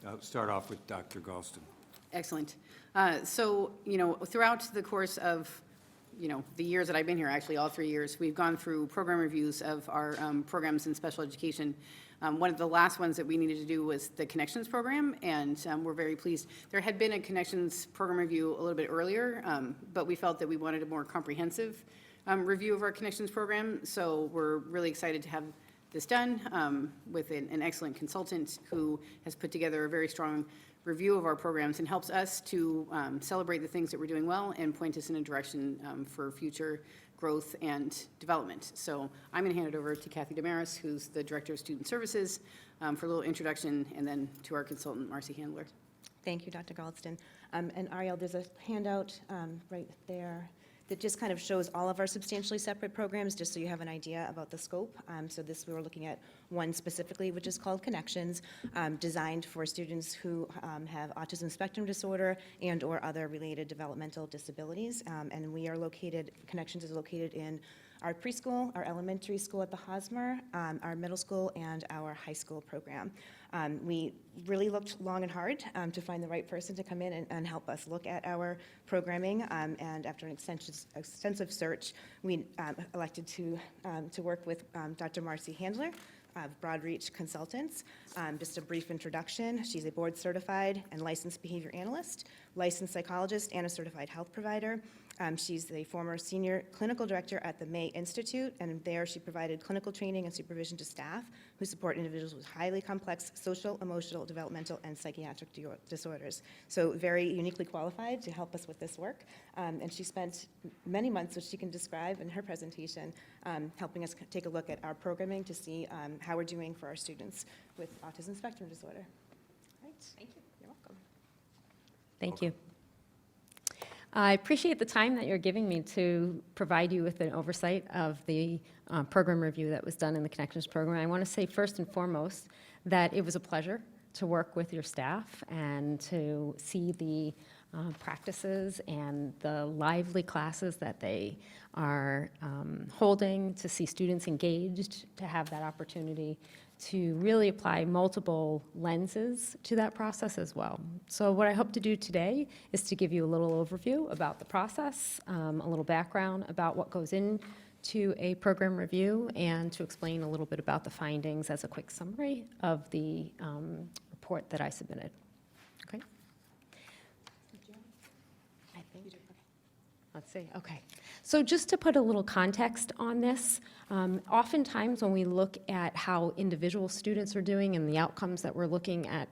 I'll start off with Dr. Galston. Excellent. So, you know, throughout the course of, you know, the years that I've been here, actually all 3 years, we've gone through program reviews of our programs in special education. One of the last ones that we needed to do was the Connections program, and we're very pleased. There had been a Connections program review a little bit earlier, but we felt that we wanted a more comprehensive review of our Connections program, so we're really excited to have this done with an excellent consultant who has put together a very strong review of our programs and helps us to celebrate the things that we're doing well and point us in a direction for future growth and development. So I'm going to hand it over to Kathy Damaris, who's the Director of Student Services, for a little introduction, and then to our consultant, Marcy Handler. Thank you, Dr. Galdston. And Ariel, there's a handout right there that just kind of shows all of our substantially separate programs, just so you have an idea about the scope. So we were looking at one specifically, which is called Connections, designed for students who have autism spectrum disorder and/or other related developmental disabilities. And we are located, Connections is located in our preschool, our elementary school at the Hosmer, our middle school, and our high school program. We really looked long and hard to find the right person to come in and help us look at our programming, and after an extensive search, we elected to work with Dr. Marcy Handler of Broadreach Consultants. Just a brief introduction, she's a board-certified and licensed behavior analyst, licensed psychologist, and a certified health provider. She's the former senior clinical director at the Ma Institute, and there she provided clinical training and supervision to staff who support individuals with highly complex social, emotional, developmental, and psychiatric disorders. So very uniquely qualified to help us with this work. And she spent many months, which she can describe in her presentation, helping us take a look at our programming to see how we're doing for our students with autism spectrum disorder. All right. Thank you. You're welcome. Thank you. I appreciate the time that you're giving me to provide you with an oversight of the program review that was done in the Connections program. I want to say first and foremost that it was a pleasure to work with your staff and to see the practices and the lively classes that they are holding, to see students engaged, to have that opportunity to really apply multiple lenses to that process as well. So what I hope to do today is to give you a little overview about the process, a little background about what goes into a program review, and to explain a little bit about the findings as a quick summary of the report that I submitted. Okay? I think. Let's see, okay. So just to put a little context on this, oftentimes when we look at how individual students are doing and the outcomes that we're looking at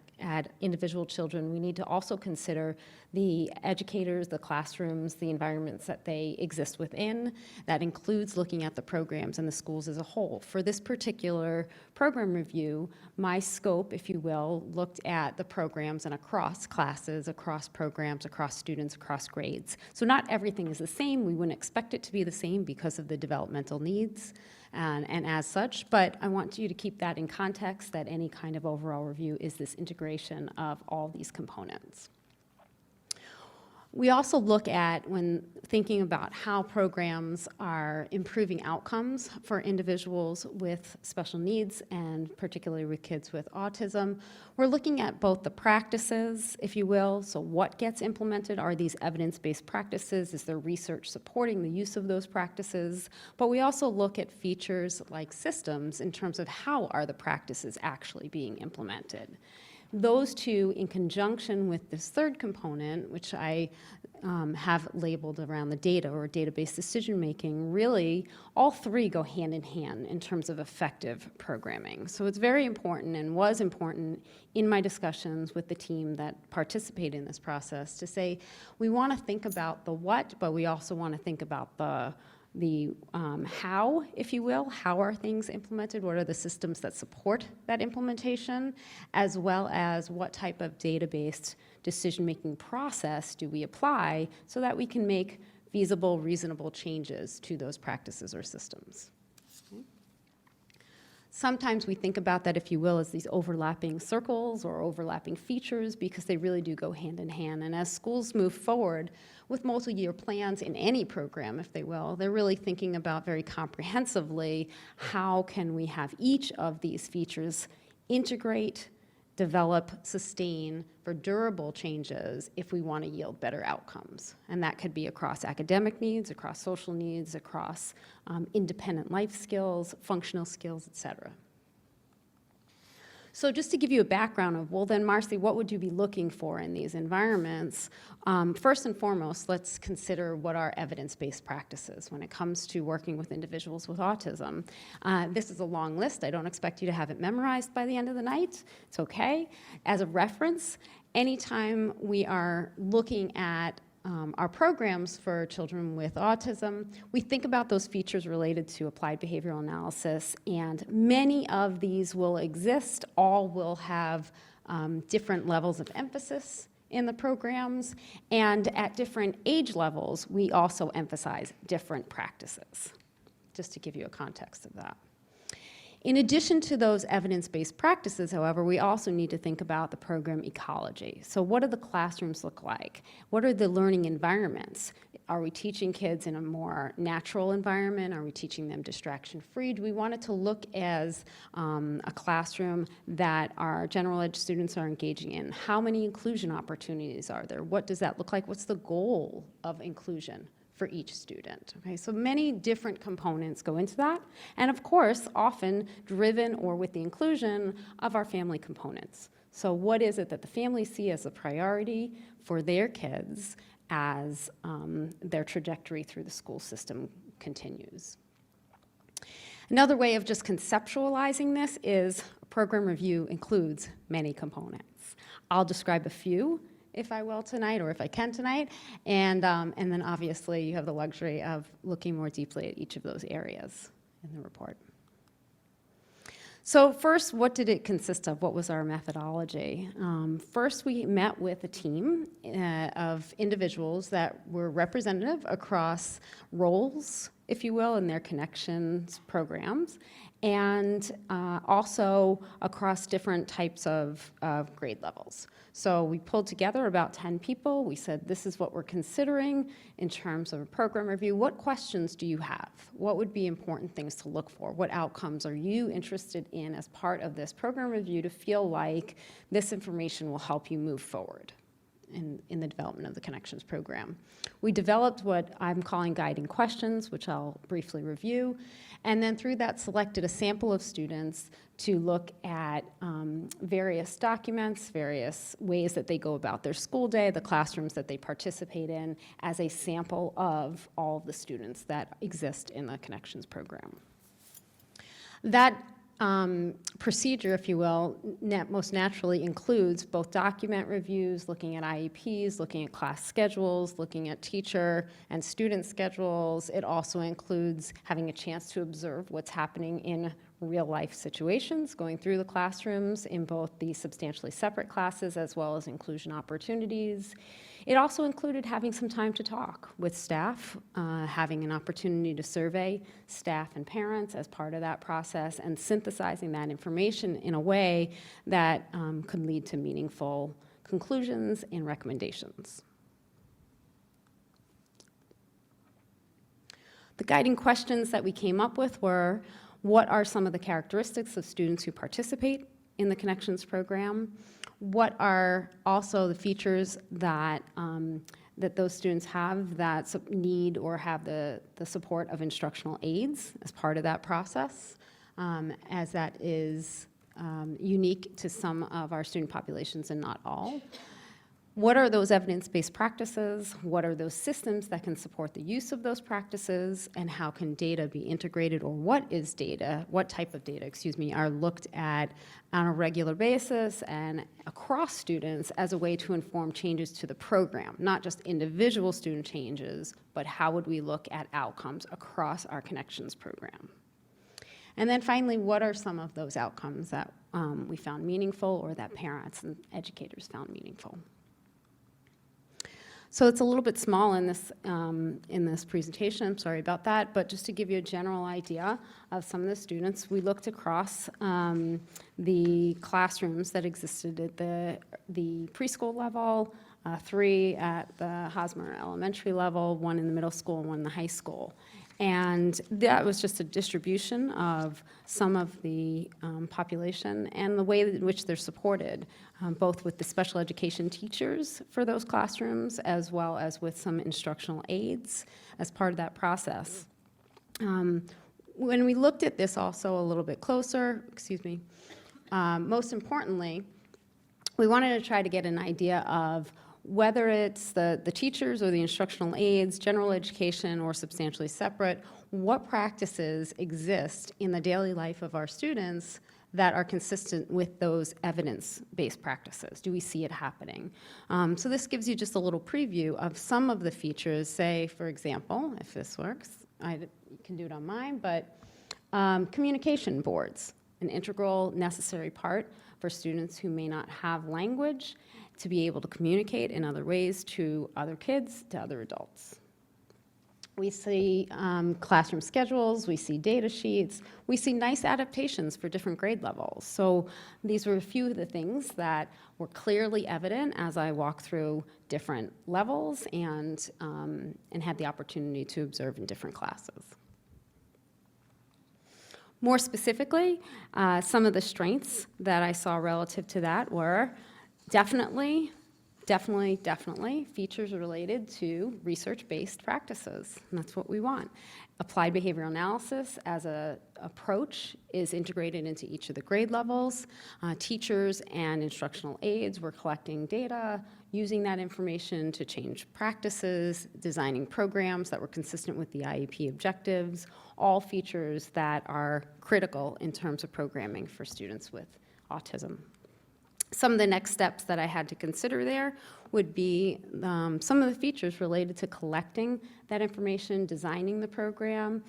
individual children, we need to also consider the educators, the classrooms, the environments that they exist within. That includes looking at the programs and the schools as a whole. For this particular program review, my scope, if you will, looked at the programs and across classes, across programs, across students, across grades. So not everything is the same. We wouldn't expect it to be the same because of the developmental needs and as such, but I want you to keep that in context, that any kind of overall review is this integration of all these components. We also look at, when thinking about how programs are improving outcomes for individuals with special needs, and particularly with kids with autism, we're looking at both the practices, if you will, so what gets implemented, are these evidence-based practices, is there research supporting the use of those practices, but we also look at features like systems in terms of how are the practices actually being implemented. Those two, in conjunction with this third component, which I have labeled around the data or database decision-making, really, all three go hand in hand in terms of effective programming. So it's very important, and was important in my discussions with the team that participated in this process, to say we want to think about the what, but we also want to think about the how, if you will. How are things implemented? What are the systems that support that implementation? As well as what type of database decision-making process do we apply so that we can make feasible, reasonable changes to those practices or systems? Sometimes we think about that, if you will, as these overlapping circles or overlapping features, because they really do go hand in hand. And as schools move forward with multi-year plans in any program, if they will, they're really thinking about very comprehensively how can we have each of these features integrate, develop, sustain for durable changes if we want to yield better outcomes. And that could be across academic needs, across social needs, across independent life skills, functional skills, et cetera. So just to give you a background of, well then, Marcy, what would you be looking for in these environments? First and foremost, let's consider what are evidence-based practices when it comes to working with individuals with autism. This is a long list. I don't expect you to have it memorized by the end of the night. It's okay. As a reference, anytime we are looking at our programs for children with autism, we think about those features related to applied behavioral analysis, and many of these will exist. All will have different levels of emphasis in the programs, and at different age levels, we also emphasize different practices, just to give you a context of that. In addition to those evidence-based practices, however, we also need to think about the program ecology. So what do the classrooms look like? What are the learning environments? Are we teaching kids in a more natural environment? Are we teaching them distraction-free? Do we want it to look as a classroom that our general ed students are engaging in? How many inclusion opportunities are there? What does that look like? What's the goal of inclusion for each student? Okay, so many different components go into that, and of course, often driven or with the inclusion of our family components. So what is it that the families see as a priority for their kids as their trajectory through the school system continues? Another way of just conceptualizing this is a program review includes many components. I'll describe a few, if I will tonight, or if I can tonight, and then obviously you have the luxury of looking more deeply at each of those areas in the report. So first, what did it consist of? What was our methodology? First, we met with a team of individuals that were representative across roles, if you will, in their connections programs, and also across different types of grade levels. So we pulled together about 10 people. We said, this is what we're considering in terms of a program review. What questions do you have? What would be important things to look for? What outcomes are you interested in as part of this program review to feel like this information will help you move forward in the development of the Connections program? We developed what I'm calling guiding questions, which I'll briefly review, and then through that selected a sample of students to look at various documents, various ways that they go about their school day, the classrooms that they participate in, as a sample of all of the students that exist in the Connections program. That procedure, if you will, most naturally includes both document reviews, looking at IEPs, looking at class schedules, looking at teacher and student schedules. It also includes having a chance to observe what's happening in real-life situations, going through the classrooms in both the substantially separate classes as well as inclusion opportunities. It also included having some time to talk with staff, having an opportunity to survey staff and parents as part of that process, and synthesizing that information in a way that could lead to meaningful conclusions and recommendations. The guiding questions that we came up with were, what are some of the characteristics of students who participate in the Connections program? What are also the features that, that those students have that need or have the support of instructional aides as part of that process, as that is unique to some of our student populations and not all? What are those evidence-based practices? What are those systems that can support the use of those practices? And how can data be integrated, or what is data, what type of data, excuse me, are looked at on a regular basis and across students as a way to inform changes to the program, not just individual student changes, but how would we look at outcomes across our Connections program? And then finally, what are some of those outcomes that we found meaningful or that parents and educators found meaningful? So it's a little bit small in this presentation, I'm sorry about that, but just to give you a general idea of some of the students, we looked across the classrooms that existed at the preschool level, 3 at the Hosmer Elementary level, 1 in the middle school, and 1 in the high school. And that was just a distribution of some of the population and the way in which they're supported, both with the special education teachers for those classrooms as well as with some instructional aides as part of that process. When we looked at this also a little bit closer, most importantly, we wanted to try to get an idea of whether it's the teachers or the instructional aides, general education or substantially separate, what practices exist in the daily life of our students that are consistent with those evidence-based practices? Do we see it happening? So this gives you just a little preview of some of the features. Say, for example, if this works, I can do it on mine, but communication boards, an integral, necessary part for students who may not have language to be able to communicate in other ways to other kids, to other adults. We see classroom schedules, we see data sheets, we see nice adaptations for different grade levels. So these were a few of the things that were clearly evident as I walked through different levels and had the opportunity to observe in different classes. More specifically, some of the strengths that I saw relative to that were definitely features related to research-based practices. And that's what we want. Applied behavioral analysis as an approach is integrated into each of the grade levels. Teachers and instructional aides were collecting data, using that information to change practices, designing programs that were consistent with the IEP objectives, all features that are critical in terms of programming for students with autism. Some of the next steps that I had to consider there would be some of the features related to collecting that information, designing the program,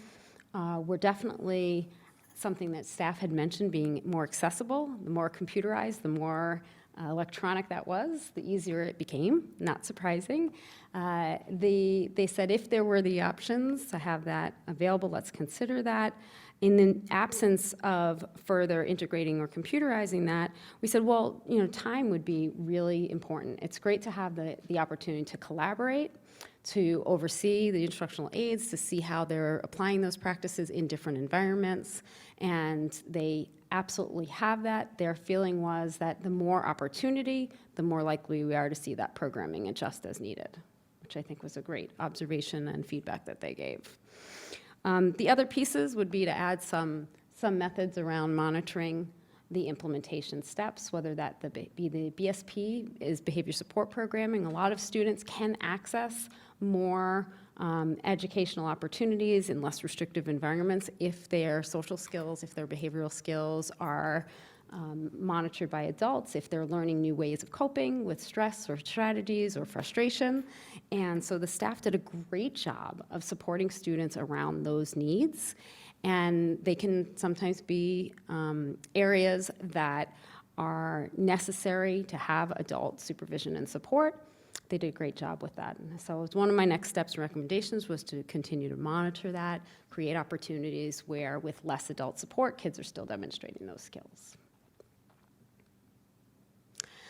were definitely something that staff had mentioned being more accessible. The more computerized, the more electronic that was, the easier it became, not surprising. They said if there were the options to have that available, let's consider that. In the absence of further integrating or computerizing that, we said, well, time would be really important. It's great to have the opportunity to collaborate, to oversee the instructional aides, to see how they're applying those practices in different environments, and they absolutely have that. Their feeling was that the more opportunity, the more likely we are to see that programming adjust as needed, which I think was a great observation and feedback that they gave. The other pieces would be to add some methods around monitoring the implementation steps, whether that be the BSP is behavior support programming. A lot of students can access more educational opportunities in less restrictive environments if their social skills, if their behavioral skills are monitored by adults, if they're learning new ways of coping with stress or strategies or frustration. And so the staff did a great job of supporting students around those needs. And they can sometimes be areas that are necessary to have adult supervision and support. They did a great job with that. And so it was one of my next steps and recommendations was to continue to monitor that, create opportunities where with less adult support, kids are still demonstrating those skills.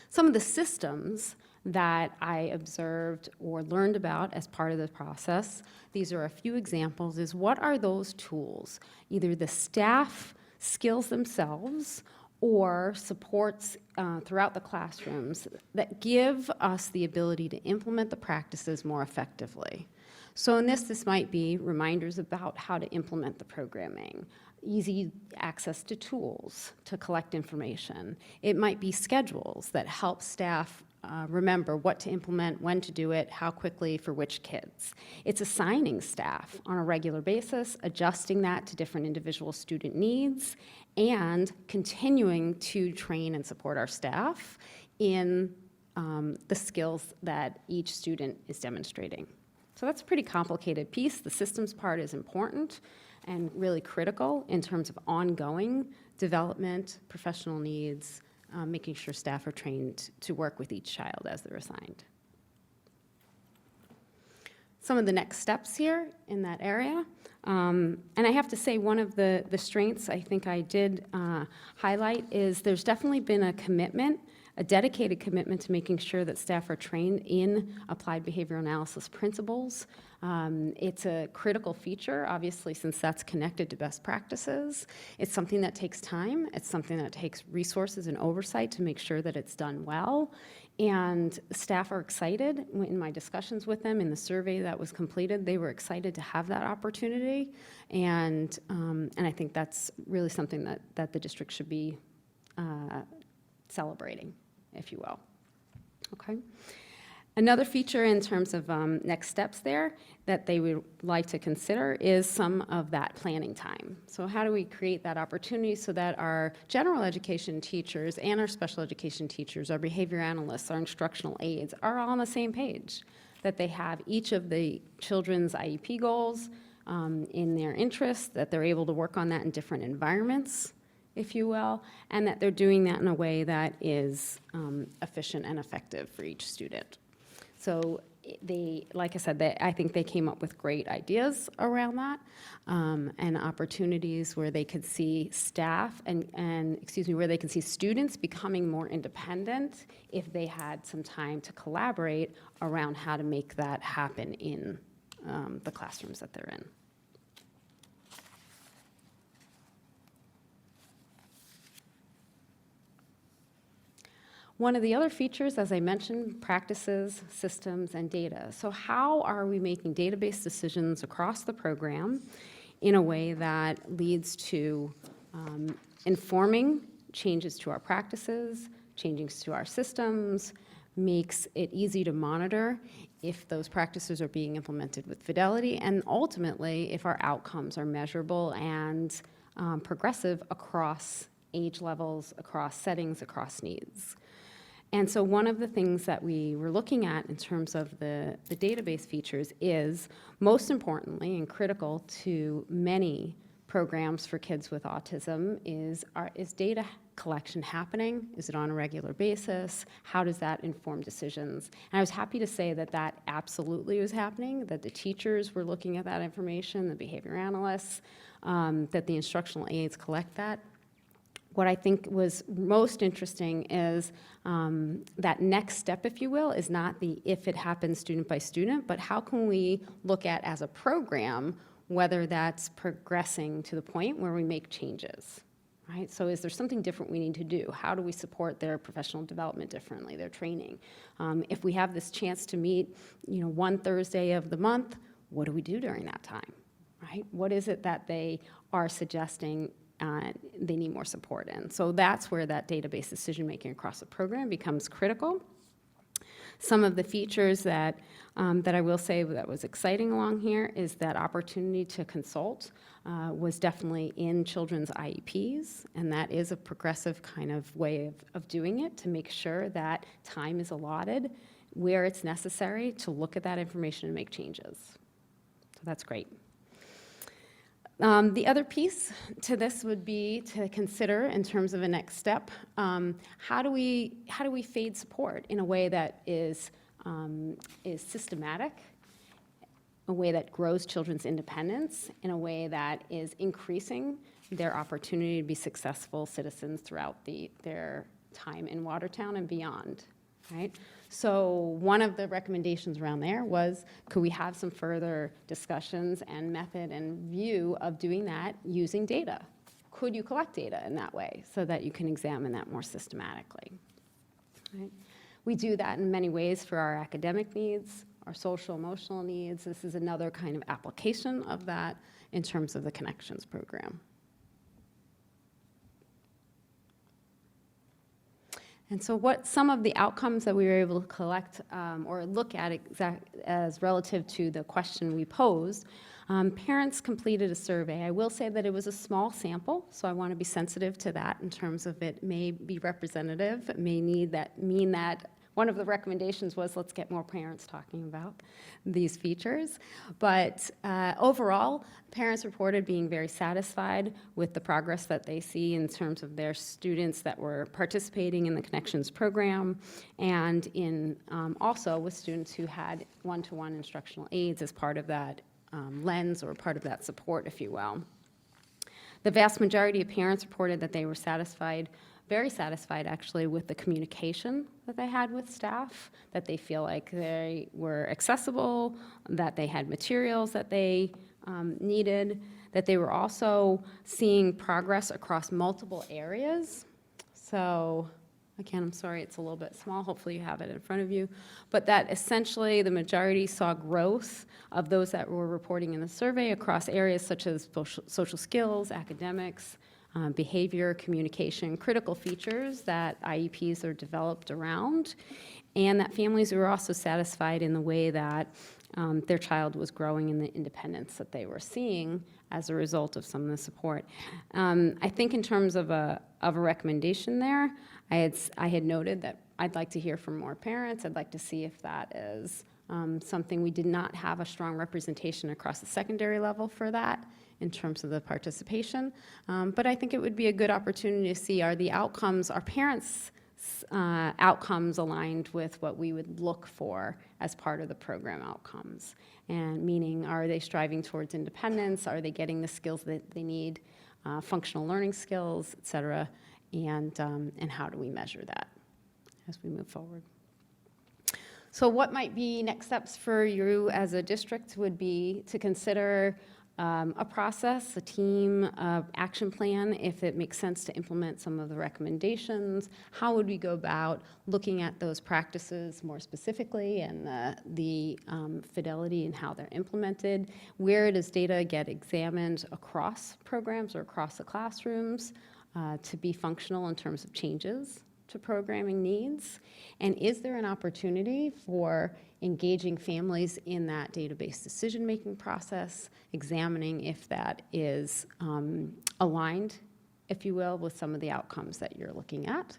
Some of the systems that I observed or learned about as part of the process, these are a few examples, is what are those tools, either the staff skills themselves or supports throughout the classrooms that give us the ability to implement the practices more effectively. So in this might be reminders about how to implement the programming, easy access to tools to collect information. It might be schedules that help staff remember what to implement, when to do it, how quickly, for which kids. It's assigning staff on a regular basis, adjusting that to different individual student needs, and continuing to train and support our staff in the skills that each student is demonstrating. So that's a pretty complicated piece. The systems part is important and really critical in terms of ongoing development, professional needs, making sure staff are trained to work with each child as they're assigned. Some of the next steps here in that area, and I have to say one of the strengths I think I did highlight is there's definitely been a commitment, a dedicated commitment to making sure that staff are trained in applied behavioral analysis principles. It's a critical feature, obviously, since that's connected to best practices. It's something that takes time. It's something that takes resources and oversight to make sure that it's done well. And staff are excited. In my discussions with them, in the survey that was completed, they were excited to have that opportunity. And I think that's really something that the district should be celebrating, if you will. Okay. Another feature in terms of next steps there that they would like to consider is some of that planning time. So how do we create that opportunity so that our general education teachers and our special education teachers, our behavior analysts, our instructional aides are all on the same page, that they have each of the children's IEP goals in their interests, that they're able to work on that in different environments, if you will, and that they're doing that in a way that is efficient and effective for each student. So like I said, I think they came up with great ideas around that, and opportunities where they could see staff where they could see students becoming more independent if they had some time to collaborate around how to make that happen in the classrooms that they're in. One of the other features, as I mentioned, practices, systems, and data. So how are we making database decisions across the program in a way that leads to informing changes to our practices, changes to our systems, makes it easy to monitor if those practices are being implemented with fidelity, and ultimately, if our outcomes are measurable and progressive across age levels, across settings, across needs. And so one of the things that we were looking at in terms of the database features is, most importantly and critical to many programs for kids with autism, is data collection happening? Is it on a regular basis? How does that inform decisions? And I was happy to say that that absolutely was happening, that the teachers were looking at that information, the behavior analysts, that the instructional aides collect that. What I think was most interesting is that next step, if you will, is not the if it happens student by student, but how can we look at as a program whether that's progressing to the point where we make changes, right? So is there something different we need to do? How do we support their professional development differently, their training? If we have this chance to meet, one Thursday of the month, what do we do during that time, right? What is it that they are suggesting they need more support in? So that's where that database decision-making across the program becomes critical. Some of the features that I will say that was exciting along here is that opportunity to consult was definitely in children's IEPs, and that is a progressive kind of way of doing it to make sure that time is allotted where it's necessary to look at that information and make changes. So that's great. The other piece to this would be to consider in terms of a next step, how do we fade support in a way that is systematic, a way that grows children's independence, in a way that is increasing their opportunity to be successful citizens throughout their time in Watertown and beyond, right? So one of the recommendations around there was, could we have some further discussions and method and view of doing that using data? Could you collect data in that way so that you can examine that more systematically? Right? We do that in many ways for our academic needs, our social emotional needs. This is another kind of application of that in terms of the Connections program. And so what some of the outcomes that we were able to collect or look at as relative to the question we posed, parents completed a survey. I will say that it was a small sample, so I want to be sensitive to that in terms of it may be representative. It may mean that one of the recommendations was let's get more parents talking about these features. But overall, parents reported being very satisfied with the progress that they see in terms of their students that were participating in the Connections program, and in also with students who had one-to-one instructional aides as part of that lens or part of that support, if you will. The vast majority of parents reported that they were satisfied, very satisfied actually, with the communication that they had with staff, that they feel like they were accessible, that they had materials that they needed, that they were also seeing progress across multiple areas. So again, I'm sorry, it's a little bit small. Hopefully you have it in front of you. But that essentially the majority saw growth of those that were reporting in the survey across areas such as social skills, academics, behavior, communication, critical features that IEPs are developed around, and that families were also satisfied in the way that their child was growing in the independence that they were seeing as a result of some of the support. I think in terms of a recommendation there, I had noted that I'd like to hear from more parents. I'd like to see if that is something. We did not have a strong representation across the secondary level for that in terms of the participation. But I think it would be a good opportunity to see, are the outcomes, are parents outcomes aligned with what we would look for as part of the program outcomes. And meaning, are they striving towards independence? Are they getting the skills that they need, functional learning skills, et cetera? And how do we measure that as we move forward? So what might be next steps for you as a district would be to consider a process, a team, action plan, if it makes sense to implement some of the recommendations. How would we go about looking at those practices more specifically and the fidelity in how they're implemented? Where does data get examined across programs or across the classrooms to be functional in terms of changes to programming needs? And is there an opportunity for engaging families in that database decision-making process, examining if that is aligned, if you will, with some of the outcomes that you're looking at?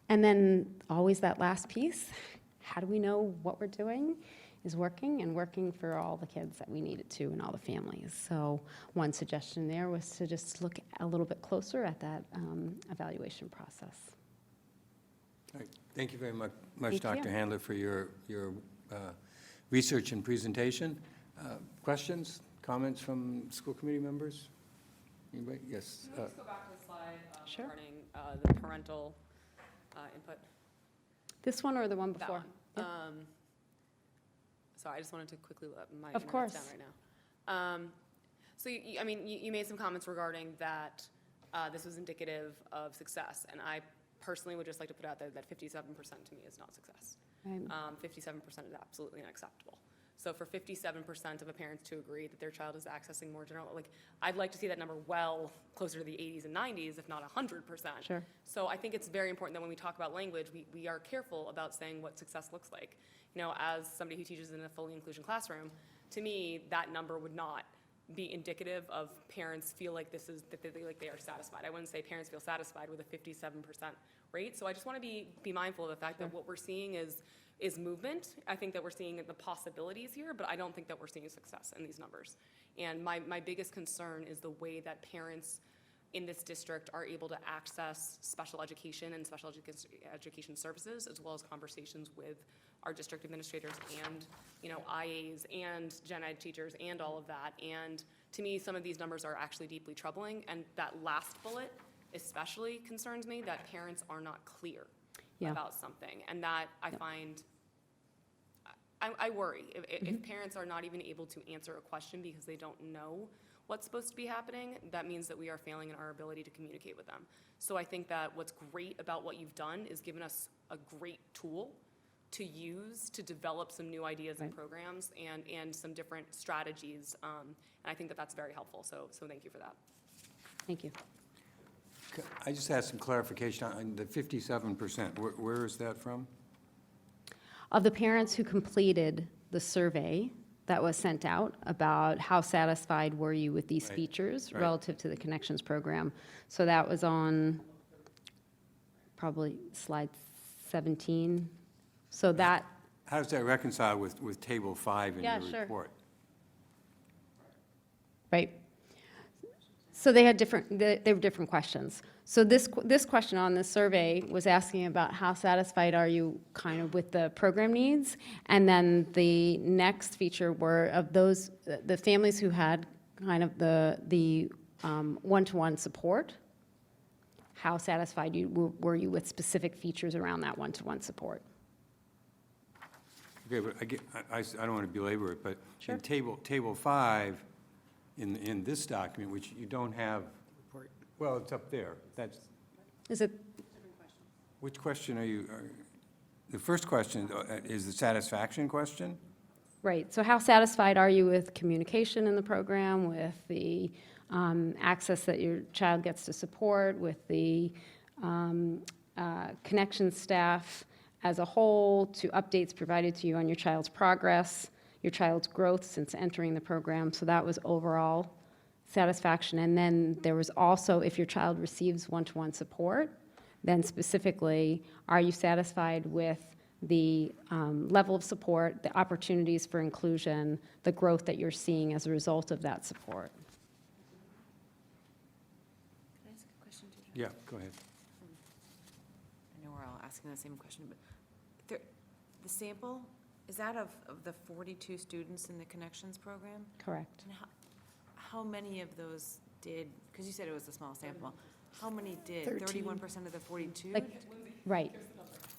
And then always that last piece, how do we know what we're doing is working and working for all the kids that we need it to and all the families? So one suggestion there was to just look a little bit closer at that evaluation process. All right. Thank you very much, Thank Dr. you. Handler, for your research and presentation. Questions, comments from school committee members? Anybody? Yes. Can we just go back to the slide Sure. regarding the parental input? This one or the one That before? one. Sorry, I just wanted to quickly let my Of internet's course. down right now. So, I mean, you made some comments regarding that this was indicative of success, and I personally would just like to put out there that 57% to me is not success. Right. 57% is absolutely unacceptable. So for 57% of parents to agree that their child is accessing more general, like, I'd like to see that number well closer to the 80s and 90s, if not 100%. Sure. So I think it's very important that when we talk about language, we are careful about saying what success looks like. You know, as somebody who teaches in a fully inclusion classroom, to me, that number would not be indicative of parents feel like this is, that they are satisfied. I wouldn't say parents feel satisfied with a 57% rate. So I just want to be mindful of the fact that what we're seeing is movement. I think that we're seeing the possibilities here, but I don't think that we're seeing success in these numbers. And my biggest concern is the way that parents in this district are able to access special education and special education services, as well as conversations with our district administrators and, you know, IAs and gen ed teachers and all of that. And to me, some of these numbers are actually deeply troubling. And that last bullet especially concerns me, that parents are not clear Yeah. about something. And that I find, I worry. If parents are not even able to answer a question because they don't know what's supposed to be happening, that means that we are failing in our ability to communicate with them. So I think that what's great about what you've done is given us a great tool to use to develop some new ideas and programs and some different strategies. And I think that that's very helpful. So thank you for that. Thank you. I just asked some clarification on the 57%. Where is that from? Of the parents who completed the survey that was sent out about how satisfied were you with these Right. features Right. relative to the Connections program. So that was on probably slide 17. So that, How does that reconcile with Table 5 in Yeah, your sure. report? right? So they had they were different questions. So this question on this survey was asking about how satisfied are you kind of with the program needs? And then the next feature were of those, the families who had kind of the one-to-one support. How satisfied were you with specific features around that one-to-one support? Okay, but I don't want to belabor it, but Sure. in Table 5, in this document, which you don't have, well, it's up there. That's, Is it, which question the first question is the satisfaction question? right, so how satisfied are you with communication in the program, with the access that your child gets to support, with the connection staff as a whole, to updates provided to you on your child's progress, your child's growth since entering the program? So that was overall satisfaction. And then there was also, if your child receives one-to-one support, then specifically, are you satisfied with the level of support, the opportunities for inclusion, the growth that you're seeing as a result of that support? Can I ask a question too, John? Yeah, go ahead. I know we're all asking the same question, but the sample, is that of the 42 students in the Connections program? Correct. And how many of those did, because you said it was a small sample, how many did? 13. 31% of the 42? Right.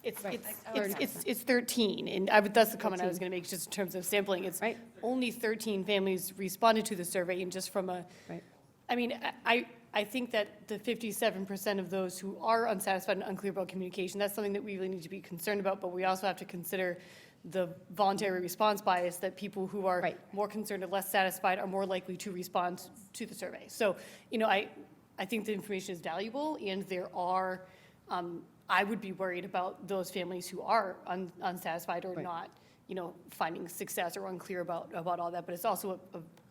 It's, Right. it's 13, and that's the comment I was going to make, just in terms of sampling. It's Right. only 13 families responded to the survey, and just from a, Right. I mean, I think that the 57% of those who are unsatisfied and unclear about communication, that's something that we really need to be concerned about, but we also have to consider the voluntary response bias, that people who are Right. more concerned or less satisfied are more likely to respond to the survey. So, I think the information is valuable, and there are, I would be worried about those families who are unsatisfied or Right. not, finding success or unclear about all that. But it's also,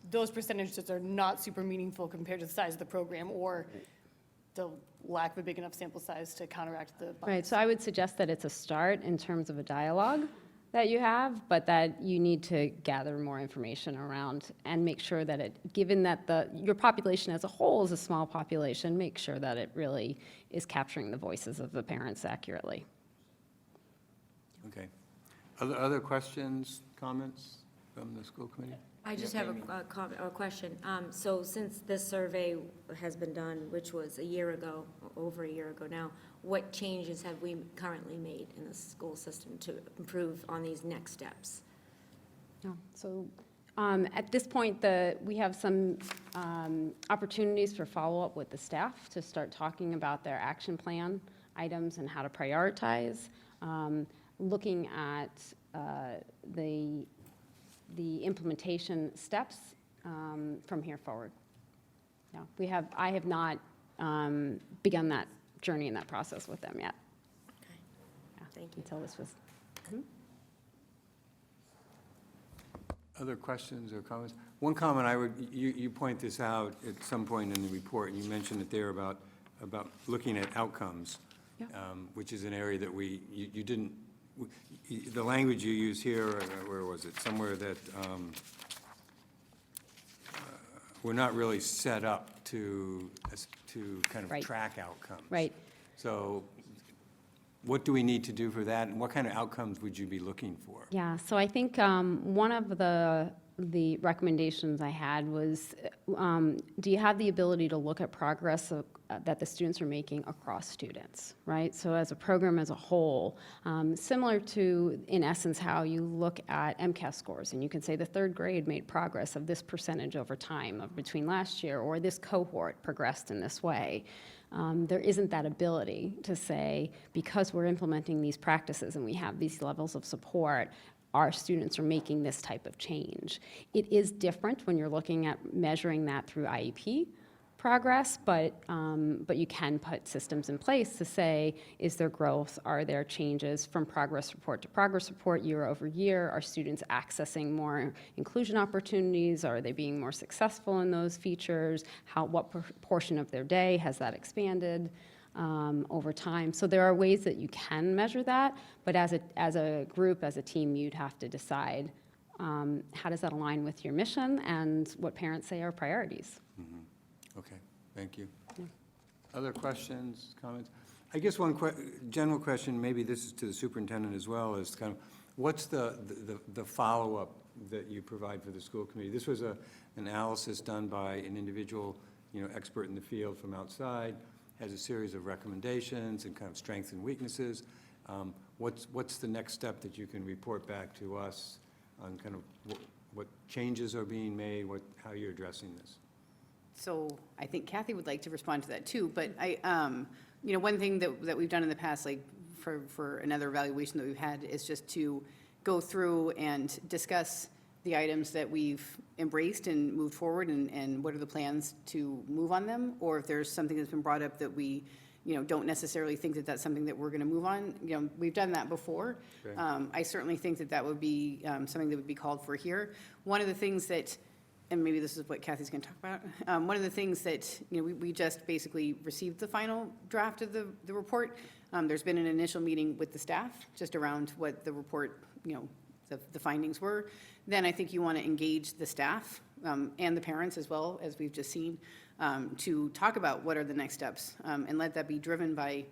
those percentages are not super meaningful compared to the size of the program or the lack of a big enough sample size to counteract the bias. Right, so I would suggest that it's a start in terms of a dialogue that you have, but that you need to gather more information around and make sure that given that your population as a whole is a small population, make sure that it really is capturing the voices of the parents accurately. Okay. Other questions, comments from the school committee? I just Yeah, have Amy. a comment or a question. So since this survey has been done, which was a year ago, or over a year ago now, what changes have we currently made in the school system to improve on these next steps? Yeah, so at this point, we have some opportunities for follow-up with the staff to start talking about their action plan items and how to prioritize, looking at the implementation steps from here forward. Yeah, I have not begun that journey and that process with them yet. Okay, thank you. Until this was. Other questions or comments? One comment you point this out at some point in the report, and you mentioned it there about looking at outcomes, Yeah. which is an area that you didn't, the language you use here, where was it? Somewhere that we're not really set up to kind of Right. track outcomes. Right. So what do we need to do for that, and what kind of outcomes would you be looking for? Yeah, so I think one of the recommendations I had was, do you have the ability to look at progress that the students are making across students, right? So as a program as a whole, similar to, in essence, how you look at MCAS scores, and you can say the third grade made progress of this percentage over time between last year, or this cohort progressed in this way. There isn't that ability to say, because we're implementing these practices and we have these levels of support, our students are making this type of change. It is different when you're looking at measuring that through IEP progress, but you can put systems in place to say, is there growth? Are there changes from progress report to progress report year over year? Are students accessing more inclusion opportunities? Are they being more successful in those features? What proportion of their day has that expanded over time? So there are ways that you can measure that, but as a group, as a team, you'd have to decide how does that align with your mission and what parents say are priorities. Mm-hmm. Okay, thank you. Other questions, comments? I guess one general question, maybe this is to the superintendent as well, is kind of, what's the follow-up that you provide for the school committee? This was an analysis done by an individual, expert in the field from outside, has a series of recommendations and kind of strengths and weaknesses. What's the next step that you can report back to us on kind of what changes are being made, how you're addressing this? So I think Kathy would like to respond to that too, but one thing that we've done in the past, like for another evaluation that we've had, is just to go through and discuss the items that we've embraced and moved forward, and what are the plans to move on them, or if there's something that's been brought up that we don't necessarily think that that's something that we're going to move on. We've done that before. Okay. I certainly think that would be something that would be called for here. One of the things that, and maybe this is what Kathy's going to talk about, one of the things that, we just basically received the final draft of the report. There's been an initial meeting with the staff just around what the report, the findings were. Then I think you want to engage the staff and the parents as well, as we've just seen, to talk about what are the next steps, and let that be driven by,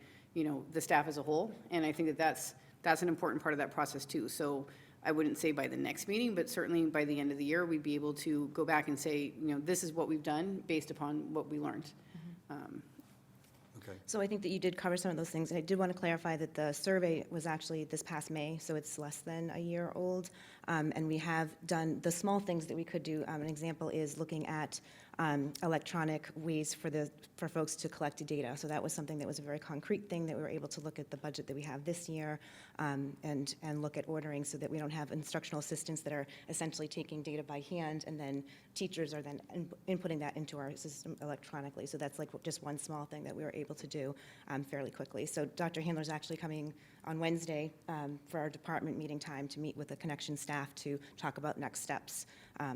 the staff as a whole. And I think that that's an important part of that process too. So I wouldn't say by the next meeting, but certainly by the end of the year, we'd be able to go back and say, this is what we've done based upon what we learned. Okay. So I think that you did cover some of those things. And I did want to clarify that the survey was actually this past May, so it's less than a year old. And we have done the small things that we could do. An example is looking at electronic ways for folks to collect data. So that was something that was a very concrete thing that we were able to look at the budget that we have this year and look at ordering so that we don't have instructional assistants that are essentially taking data by hand, and then teachers are then inputting that into our system electronically. So that's like just one small thing that we were able to do fairly quickly. So Dr. Handler's actually coming on Wednesday for our department meeting time to meet with the Connection staff to talk about next steps.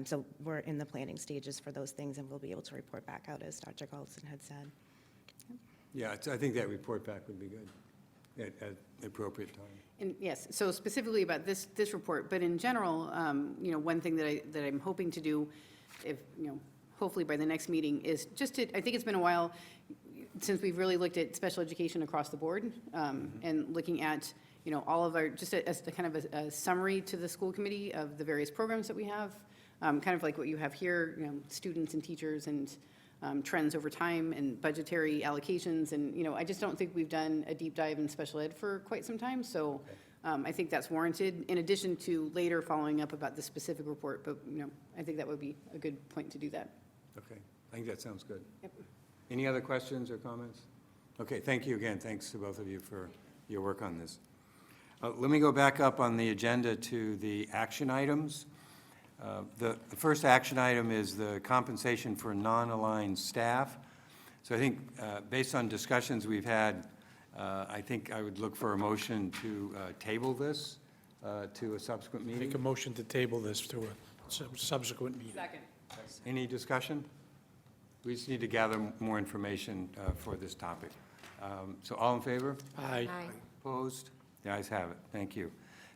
So we're in the planning stages for those things, and we'll be able to report back out, as Dr. Carlson had said. Yeah, I think that report back would be good at the appropriate time. And yes, so specifically about this report, but in general, one thing that I'm hoping to do, if, hopefully by the next meeting, is just to, I think it's been a while since we've really looked at special education across the board, and looking at, all of our, just as a kind of a summary to the school committee of the various programs that we have, kind of like what you have here, students and teachers and trends over time and budgetary allocations. And, I just don't think we've done a deep dive in special ed for quite some time. So I think that's warranted, in addition to later following up about the specific report. But, I think that would be a good point to do that. Okay, I think that sounds good. Yep. Any other questions or comments? Okay, thank you again. Thanks to both of you for your work on this. Let me go back up on the agenda to the action items. The first action item is the compensation for non-aligned staff. So I think, based on discussions we've had, I think I would look for a motion to table this to a subsequent Make a meeting. motion to table this to a subsequent meeting. Second. Any discussion? We just need to gather more information for this topic. So all in favor? Aye. Opposed? The ayes have it. Thank you.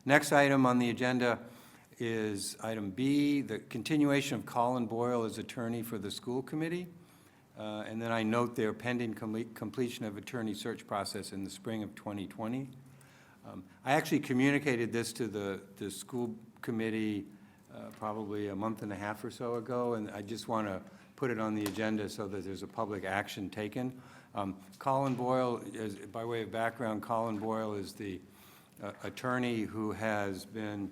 Next item on the agenda is item B, the continuation of Colin Boyle as attorney for the school committee. And then I note their pending completion of attorney search process in the spring of 2020. I actually communicated this to the school committee probably a month and a half or so ago, and I just want to put it on the agenda so that there's a public action taken. Colin Boyle, by way of background, Colin Boyle is the attorney who has been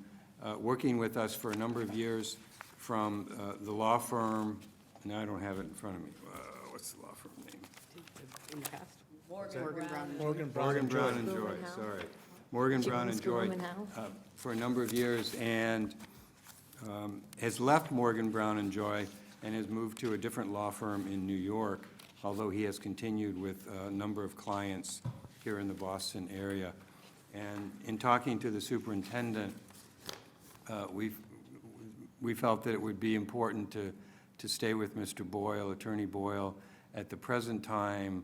working with us for a number of years from the law firm, and I don't have it in front of me. What's the law firm name? In the past. Morgan Brown. Morgan Brown Morgan and Joy. Brown and Joy, sorry. Morgan Brown and Joy, Schoolroom House. for a number of years, and has left Morgan Brown and Joy and has moved to a different law firm in New York, although he has continued with a number of clients here in the Boston area. And in talking to the superintendent, we felt that it would be important to stay with Mr. Boyle, Attorney Boyle, at the present time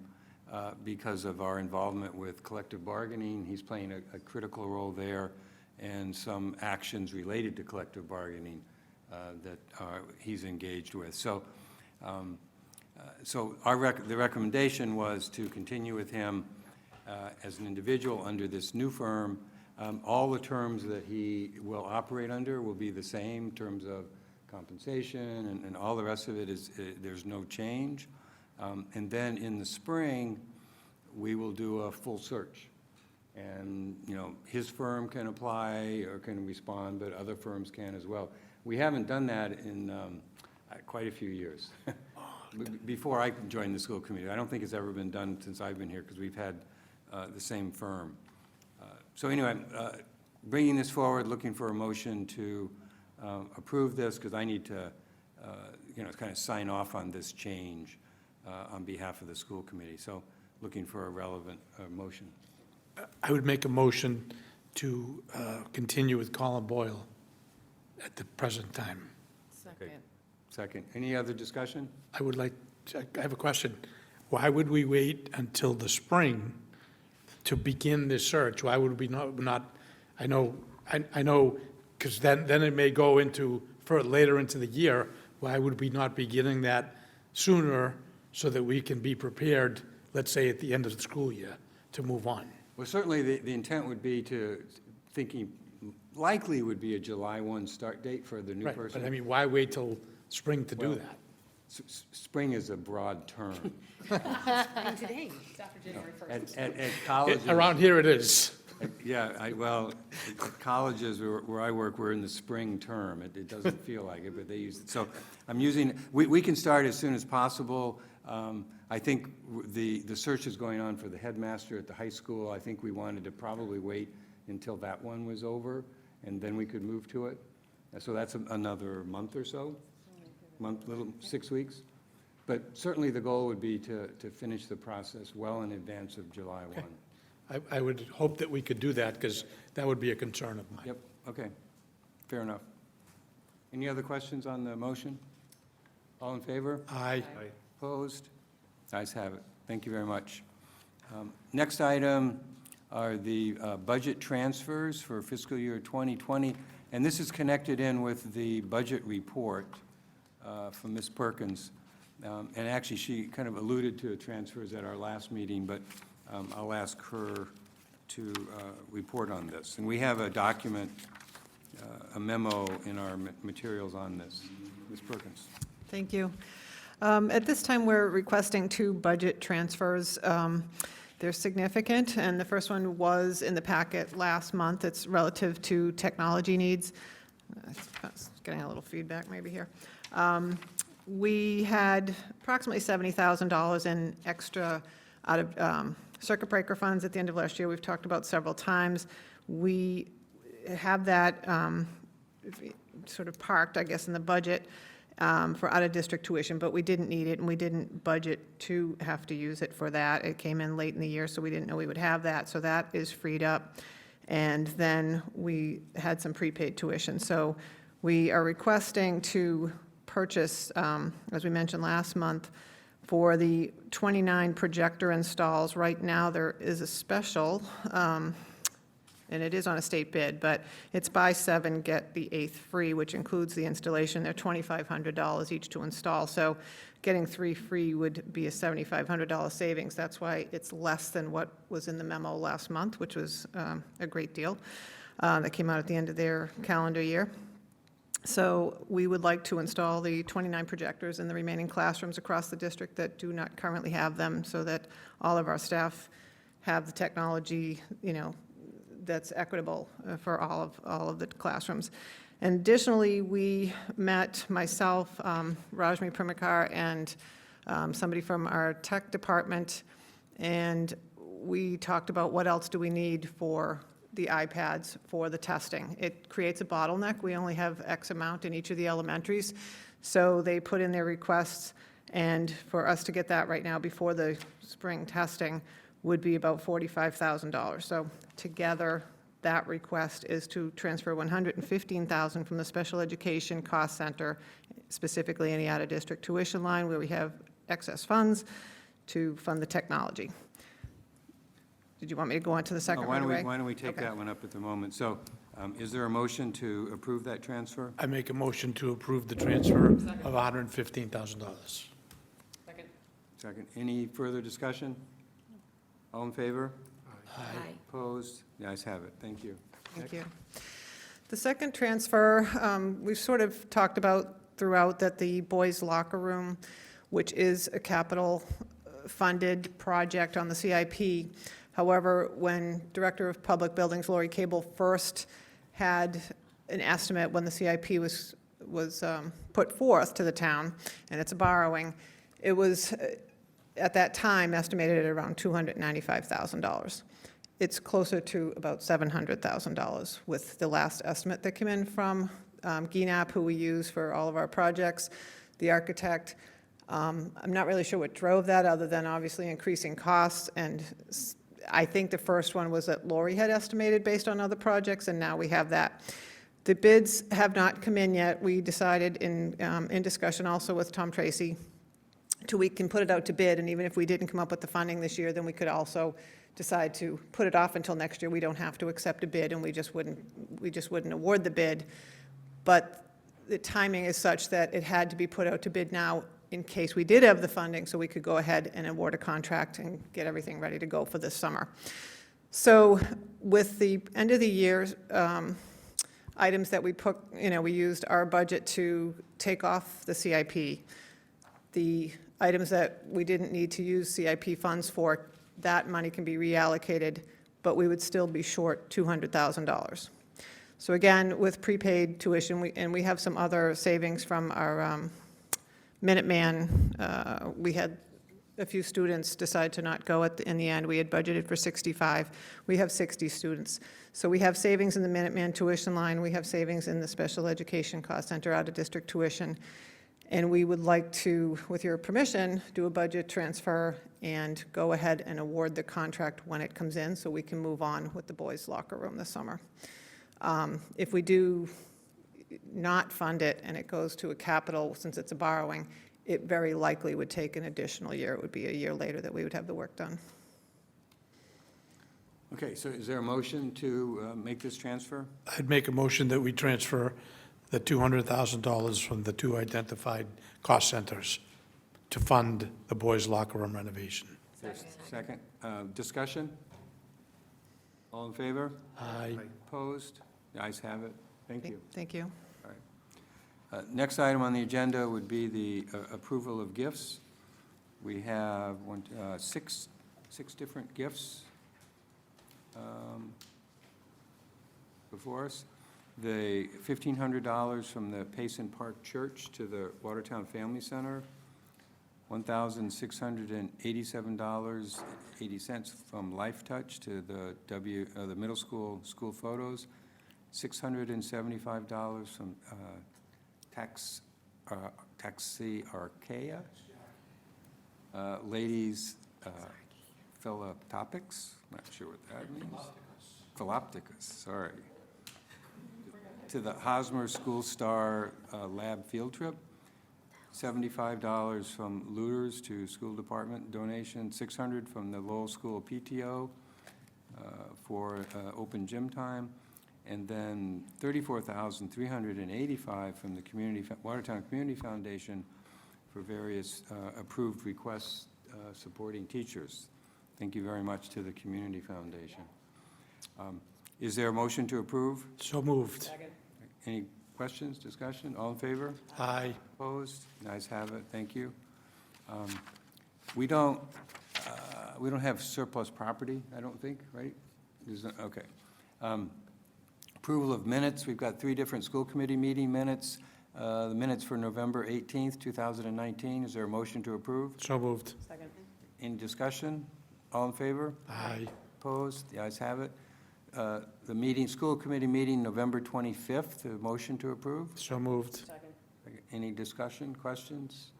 because of our involvement with collective bargaining. He's playing a critical role there, and some actions related to collective bargaining that he's engaged with. So, the recommendation was to continue with him as an individual under this new firm. All the terms that he will operate under will be the same in terms of compensation and all the rest of it is, there's no change. And then in the spring, we will do a full search. And, his firm can apply or can respond, but other firms can as well. We haven't done that in quite a few years. Before I joined the school committee, I don't think it's ever been done since I've been here because we've had the same firm. So anyway, bringing this forward, looking for a motion to approve this because I need to, kind of sign off on this change on behalf of the school committee. So looking for a relevant motion. I would make a motion to continue with Colin Boyle at the present time. Second. Second. Any other discussion? I would like, I have a question. Why would we wait until the spring to begin this search? Why would we not, I know, because then it may go into, later into the year. Why would we not be getting that sooner so that we can be prepared, let's say, at the end of the school year? to move on. Well, certainly, the intent would be to, thinking likely would be a July 1 start date for the new Right, person. but I mean, why wait till spring to do Well, that? Spring is a broad term. And today. It's after January 1st. At colleges. Around here it is. Yeah, well, colleges where I work, we're in the spring term. It doesn't feel like it, but they use it. So I'm using, we can start as soon as possible. I think the search is going on for the headmaster at the high school. I think we wanted to probably wait until that one was over, and then we could move to it. So that's another month or so, little 6 weeks. But certainly the goal would be to finish the process well in advance of July 1. I would hope that we could do that, because that would be a concern of mine. Yep, okay, fair enough. Any other questions on the motion? All in favor? Aye. Opposed? Ayes have it. Thank you very much. Next item are the budget transfers for fiscal year 2020, and this is connected in with the budget report from Ms. Perkins. And actually, she kind of alluded to transfers at our last meeting, but I'll ask her to report on this. And we have a document, a memo in our materials on this. Ms. Perkins. Thank you. At this time, we're requesting 2 budget transfers. They're significant, and the first one was in the packet last month. It's relative to technology needs. It's getting a little feedback maybe here. We had approximately $70,000 in extra out of circuit breaker funds at the end of last year. We've talked about several times. We have that sort of parked, I guess, in the budget for out-of-district tuition, but we didn't need it, and we didn't budget to have to use it for that. It came in late in the year, so we didn't know we would have that, so that is freed up. And then we had some prepaid tuition. So we are requesting to purchase, as we mentioned last month, for the 29 projector installs. Right now, there is a special, and it is on a state bid, but it's buy 7, get the 8th free, which includes the installation. They're $2,500 each to install. So getting 3 free would be a $7,500 savings. That's why it's less than what was in the memo last month, which was a great deal. That came out at the end of their calendar year. So we would like to install the 29 projectors in the remaining classrooms across the district that do not currently have them, so that all of our staff have the technology, that's equitable for all of the classrooms. And additionally, we met, myself, Rajmi Primakar, and somebody from our tech department, and we talked about what else do we need for the iPads for the testing. It creates a bottleneck. We only have X amount in each of the elementaries. So they put in their requests, and for us to get that right now before the spring testing would be about $45,000. So together, that request is to transfer $115,000 from the special education cost center, specifically in the out-of-district tuition line where we have excess funds, to fund the technology. Did you want me to go on to the second one, Ray? Why don't we take Okay. that one up at the moment? So is there a motion to approve that transfer? I make a motion to approve the transfer of $115,000. Second. Second. Any further discussion? All in favor? Aye. Opposed? The ayes have it. Thank you. Thank you. The second transfer, we've sort of talked about throughout that the boys' locker room, which is a capital funded project on the CIP. However, when Director of Public Buildings, Lori Cable, first had an estimate when the CIP was put forth to the town, and it's a borrowing, it was, at that time, estimated at around $295,000. It's closer to about $700,000 with the last estimate that came in from GNAP, who we use for all of our projects, the architect. I'm not really sure what drove that, other than obviously increasing costs, and I think the first one was that Lori had estimated based on other projects, and now we have that. The bids have not come in yet. We decided in discussion also with Tom Tracy we can put it out to bid, and even if we didn't come up with the funding this year, then we could also decide to put it off until next year. We don't have to accept a bid, and we just wouldn't award the bid. But the timing is such that it had to be put out to bid now in case we did have the funding, so we could go ahead and award a contract and get everything ready to go for this summer. So with the end of the year items that we put, we used our budget to take off the CIP. The items that we didn't need to use CIP funds for, that money can be reallocated, but we would still be short $200,000. So again, with prepaid tuition, we have some other savings from our Minuteman. We had a few students decide to not go in the end. We had budgeted for 65. We have 60 students. So we have savings in the Minuteman tuition line. We have savings in the special education cost center out of district tuition. And we would like to, with your permission, do a budget transfer and go ahead and award the contract when it comes in so we can move on with the boys' locker room this summer. If we do not fund it and it goes to a capital, since it's a borrowing, it very likely would take an additional year. It would be a year later that we would have the work done. Okay, so is there a motion to make this transfer? I'd make a motion that we transfer the $200,000 from the two identified cost centers to fund the boys' locker room renovation. Second. Discussion? All in favor? Aye. Opposed? The ayes have it. Thank you. Thank you. All right. Next item on the agenda would be the approval of gifts. We have six different gifts before us. The $1,500 from the Payson Park Church to the Watertown Family Center, $1,687.80 from Life Touch to the middle school photos, $675 from Taxi Archaea, Ladies Philotopics, not sure what that means. Philopticus, sorry. To the Hosmer School Star Lab Field Trip, $75 from Looters to School Department donation, $600 from the Lowell School PTO for open gym time, and then $34,385 from the Watertown Community Foundation for various approved requests supporting teachers. Thank you very much to the Community Foundation. Is there a motion to approve? So moved. Any questions, discussion? All in favor? Aye. Opposed? The ayes have it. Thank you. We don't have surplus property, I don't think, right? Okay. Approval of minutes. We've got 3 different school committee meeting minutes. The minutes for November 18th, 2019. Is there a motion to approve? So moved. Second. Any discussion? All in favor? Aye. Opposed? The ayes have it. The school committee meeting, November 25th, a motion to approve? So moved. Second. Any discussion, questions?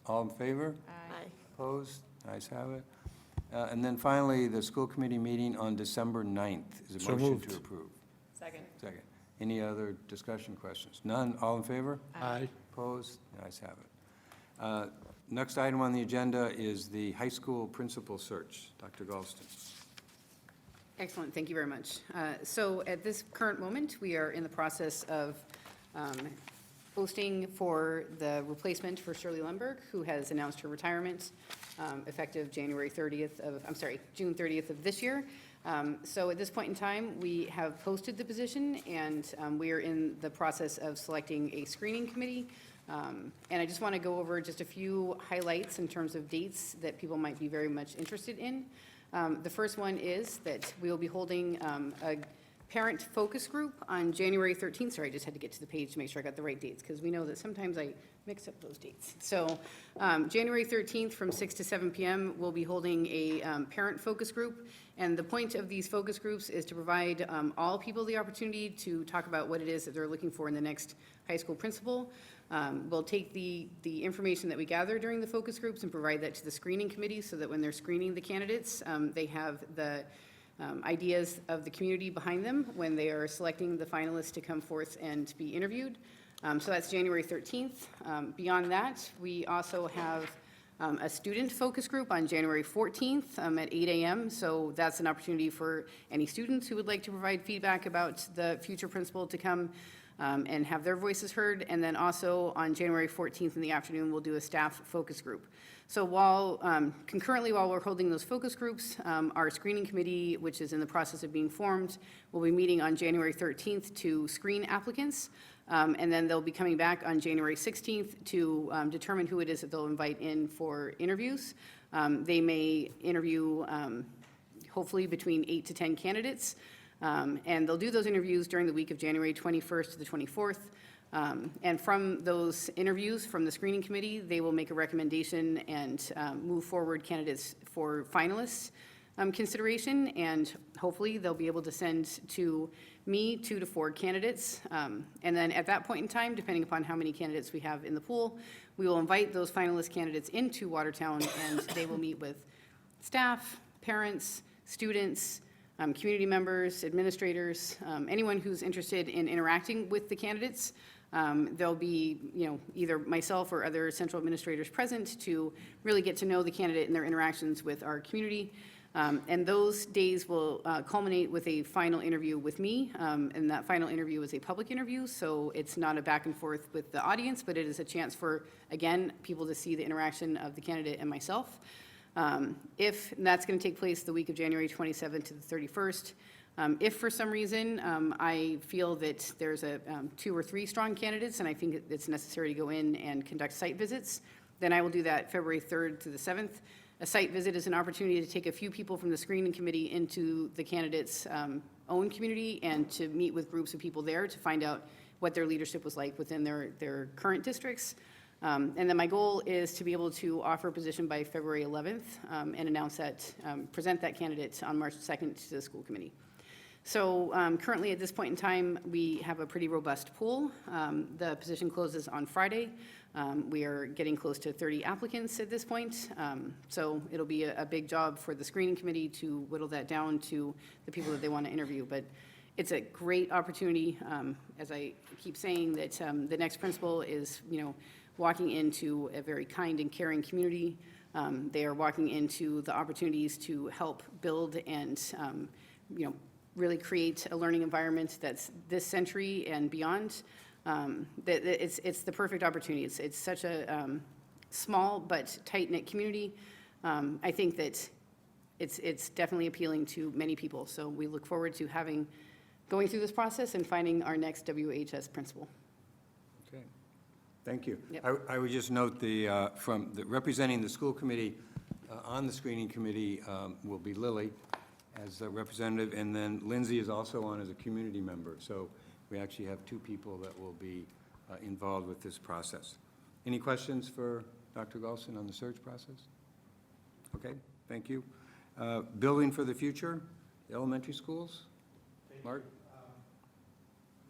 All in favor? Aye. Opposed? Ayes have it. And then finally, the school committee meeting on December 9th. Is a So motion moved. to approve? Second. Second. Any other discussion, questions? None? All in favor? Aye. Opposed? Ayes have it. Next item on the agenda is the high school principal search. Dr. Galston. Excellent, thank you very much. So at this current moment, we are in the process of posting for the replacement for Shirley Lundberg, who has announced her retirement effective June 30th of this year. So at this point in time, we have posted the position, and we are in the process of selecting a screening committee. And I just want to go over just a few highlights in terms of dates that people might be very much interested in. The first one is that we will be holding a parent focus group on January 13th. Sorry, I just had to get to the page to make sure I got the right dates, because we know that sometimes I mix up those dates. So January 13th from 6 to 7 p.m., we'll be holding a parent focus group. And the point of these focus groups is to provide all people the opportunity to talk about what it is that they're looking for in the next high school principal. We'll take the information that we gather during the focus groups and provide that to the screening committee so that when they're screening the candidates, they have the ideas of the community behind them when they are selecting the finalists to come forth and be interviewed. So that's January 13th. Beyond that, we also have a student focus group on January 14th at 8 a.m. So that's an opportunity for any students who would like to provide feedback about the future principal to come and have their voices heard. And then also on January 14th in the afternoon, we'll do a staff focus group. So while, concurrently while we're holding those focus groups, our screening committee, which is in the process of being formed, will be meeting on January 13th to screen applicants. And then they'll be coming back on January 16th to determine who it is that they'll invite in for interviews. They may interview hopefully between 8 to 10 candidates. And they'll do those interviews during the week of January 21st to the 24th. And from those interviews from the screening committee, they will make a recommendation and move forward candidates for finalists consideration. And hopefully they'll be able to send to me 2 to 4 candidates. And then at that point in time, depending upon how many candidates we have in the pool, we will invite those finalist candidates into Watertown, and they will meet with staff, parents, students, community members, administrators, anyone who's interested in interacting with the candidates. There'll be, either myself or other central administrators present to really get to know the candidate and their interactions with our community. And those days will culminate with a final interview with me, and that final interview is a public interview, so it's not a back and forth with the audience, but it is a chance for, again, people to see the interaction of the candidate and myself. If that's going to take place the week of January 27th to the 31st, if for some reason I feel that there's 2 or 3 strong candidates and I think it's necessary to go in and conduct site visits, then I will do that February 3rd to the 7th. A site visit is an opportunity to take a few people from the screening committee into the candidate's own community and to meet with groups of people there to find out what their leadership was like within their current districts. And then my goal is to be able to offer a position by February 11th and announce that, present that candidate on March 2nd to the school committee. So currently at this point in time, we have a pretty robust pool. The position closes on Friday. We are getting close to 30 applicants at this point. So it'll be a big job for the screening committee to whittle that down to the people that they want to interview. But it's a great opportunity, as I keep saying, that the next principal is, walking into a very kind and caring community. They are walking into the opportunities to help build and, really create a learning environment that's this century and beyond. It's the perfect opportunity. It's such a small but tight-knit community. I think that it's definitely appealing to many people. So we look forward to going through this process and finding our next WHS principal. Okay, thank you. Yep. I would just note representing the school committee on the screening committee will be Lily as a representative, and then Lindsay is also on as a community member. So we actually have 2 people that will be involved with this process. Any questions for Dr. Galson on the search process? Okay, thank you. Building for the future, elementary schools? Mark?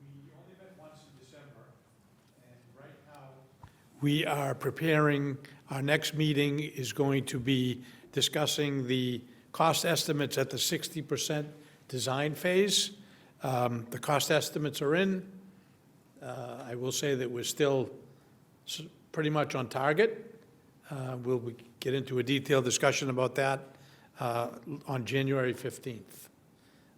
We only met once in December, and right now we are preparing, our next meeting is going to be discussing the cost estimates at the 60% design phase. The cost estimates are in. I will say that we're still pretty much on target. We'll get into a detailed discussion about that on January 15th.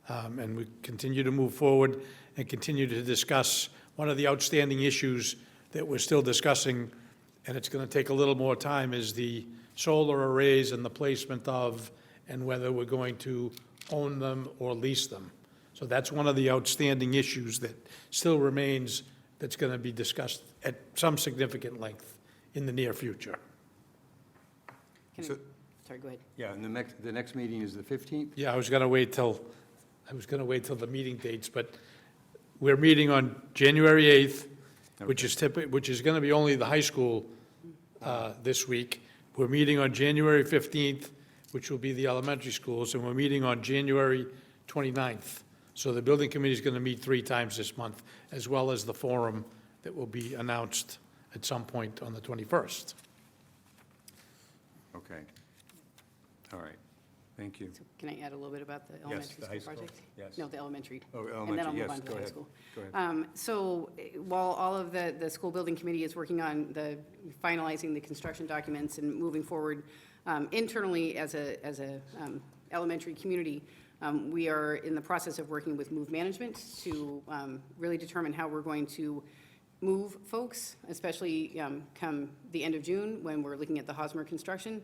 And we continue to move forward and continue to discuss one of the outstanding issues that we're still discussing, and it's going to take a little more time, is the solar arrays and the placement of, and whether we're going to own them or lease them. So that's one of the outstanding issues that still remains, that's going to be discussed at some significant length in the near future. Sorry, go ahead. Yeah, and the next meeting is the 15th? Yeah, I was going to wait till the meeting dates, but we're meeting on January 8th, which is going to be only the high school this week. We're meeting on January 15th, which will be the elementary schools, and we're meeting on January 29th. So the building committee is going to meet 3 times this month, as well as the forum that will be announced at some point on the 21st. Okay. All right, thank you. So can I add a little bit about the elementary the high school school, project? yes. No, the elementary. Oh, And then elementary, I'll move yes, on to go the high ahead. school. Go ahead. So while all of the school building committee is working on finalizing the construction documents and moving forward internally as a elementary community, We are in the process of working with Move Management to really determine how we're going to move folks, especially come the end of June when we're looking at the Hosmer construction.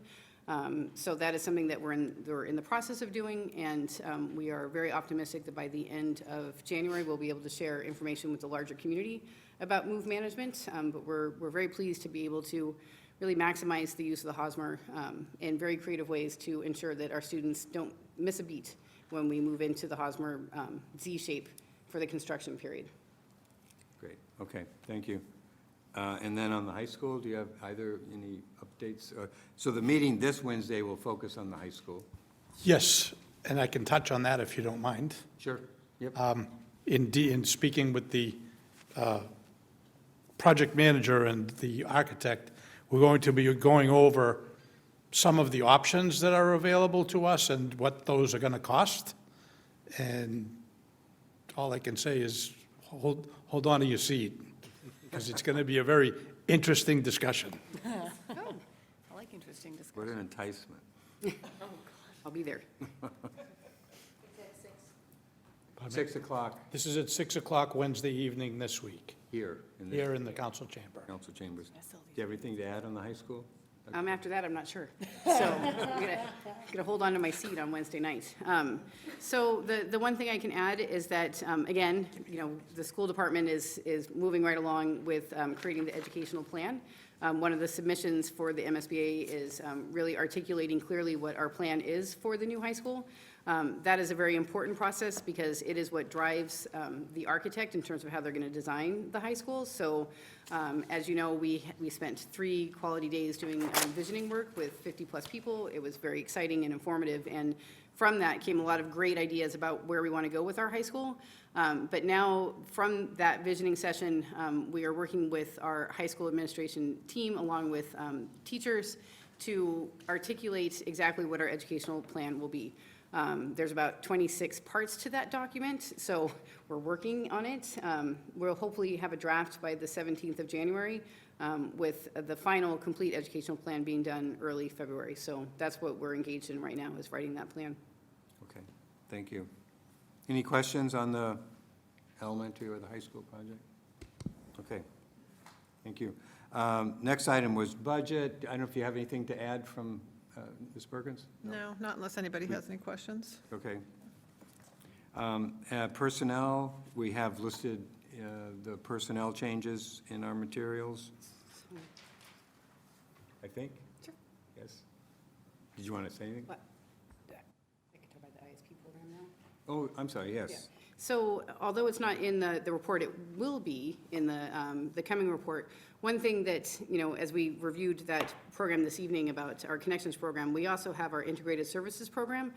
So that is something that we're in the process of doing, and we are very optimistic that by the end of January, we'll be able to share information with the larger community about Move Management. But we're very pleased to be able to really maximize the use of the Hosmer in very creative ways to ensure that our students don't miss a beat when we move into the Hosmer Z shape for the construction period. Great, okay, thank you. And then on the high school, do you have either any updates? So the meeting this Wednesday will focus on the high school? Yes, and I can touch on that if you don't mind. Sure, yep. In speaking with the project manager and the architect, we're going to be going over some of the options that are available to us and what those are going to cost. And all I can say is hold on to your seat, because it's going to be a very interesting discussion. I like interesting discussion. What an enticement. I'll be there. 6 o'clock This is at 6 o'clock Wednesday evening this week, here in here in the council chamber. council chambers. Do you have anything to add on the high school? After that, I'm not sure. So I'm gonna hold on to my seat on Wednesday night. So the one thing I can add is that, again, the school department is moving right along with creating the educational plan. One of the submissions for the MSBA is really articulating clearly what our plan is for the new high school. That is a very important process because it is what drives the architect in terms of how they're going to design the high school. So as you know, we spent 3 quality days doing visioning work with 50-plus people. It was very exciting and informative, and from that came a lot of great ideas about where we want to go with our high school. But now, from that visioning session, we are working with our high school administration team along with teachers to articulate exactly what our educational plan will be. There's about 26 parts to that document, so we're working on it. We'll hopefully have a draft by the 17th of January, with the final complete educational plan being done early February. So that's what we're engaged in right now, is writing that plan. Okay, thank you. Any questions on the elementary or the high school project? Okay, thank you. Next item was budget. I don't know if you have anything to add from Ms. Perkins? No, not unless anybody has any questions. Okay. Personnel, we have listed the personnel changes in our materials, I think? Sure. Yes? Did you want to say anything? What? I can talk about the ISP program now. Oh, I'm sorry, yes. So although it's not in the report, it will be in the coming report. One thing that, as we reviewed that program this evening about our Connections program, we also have our Integrated Services program.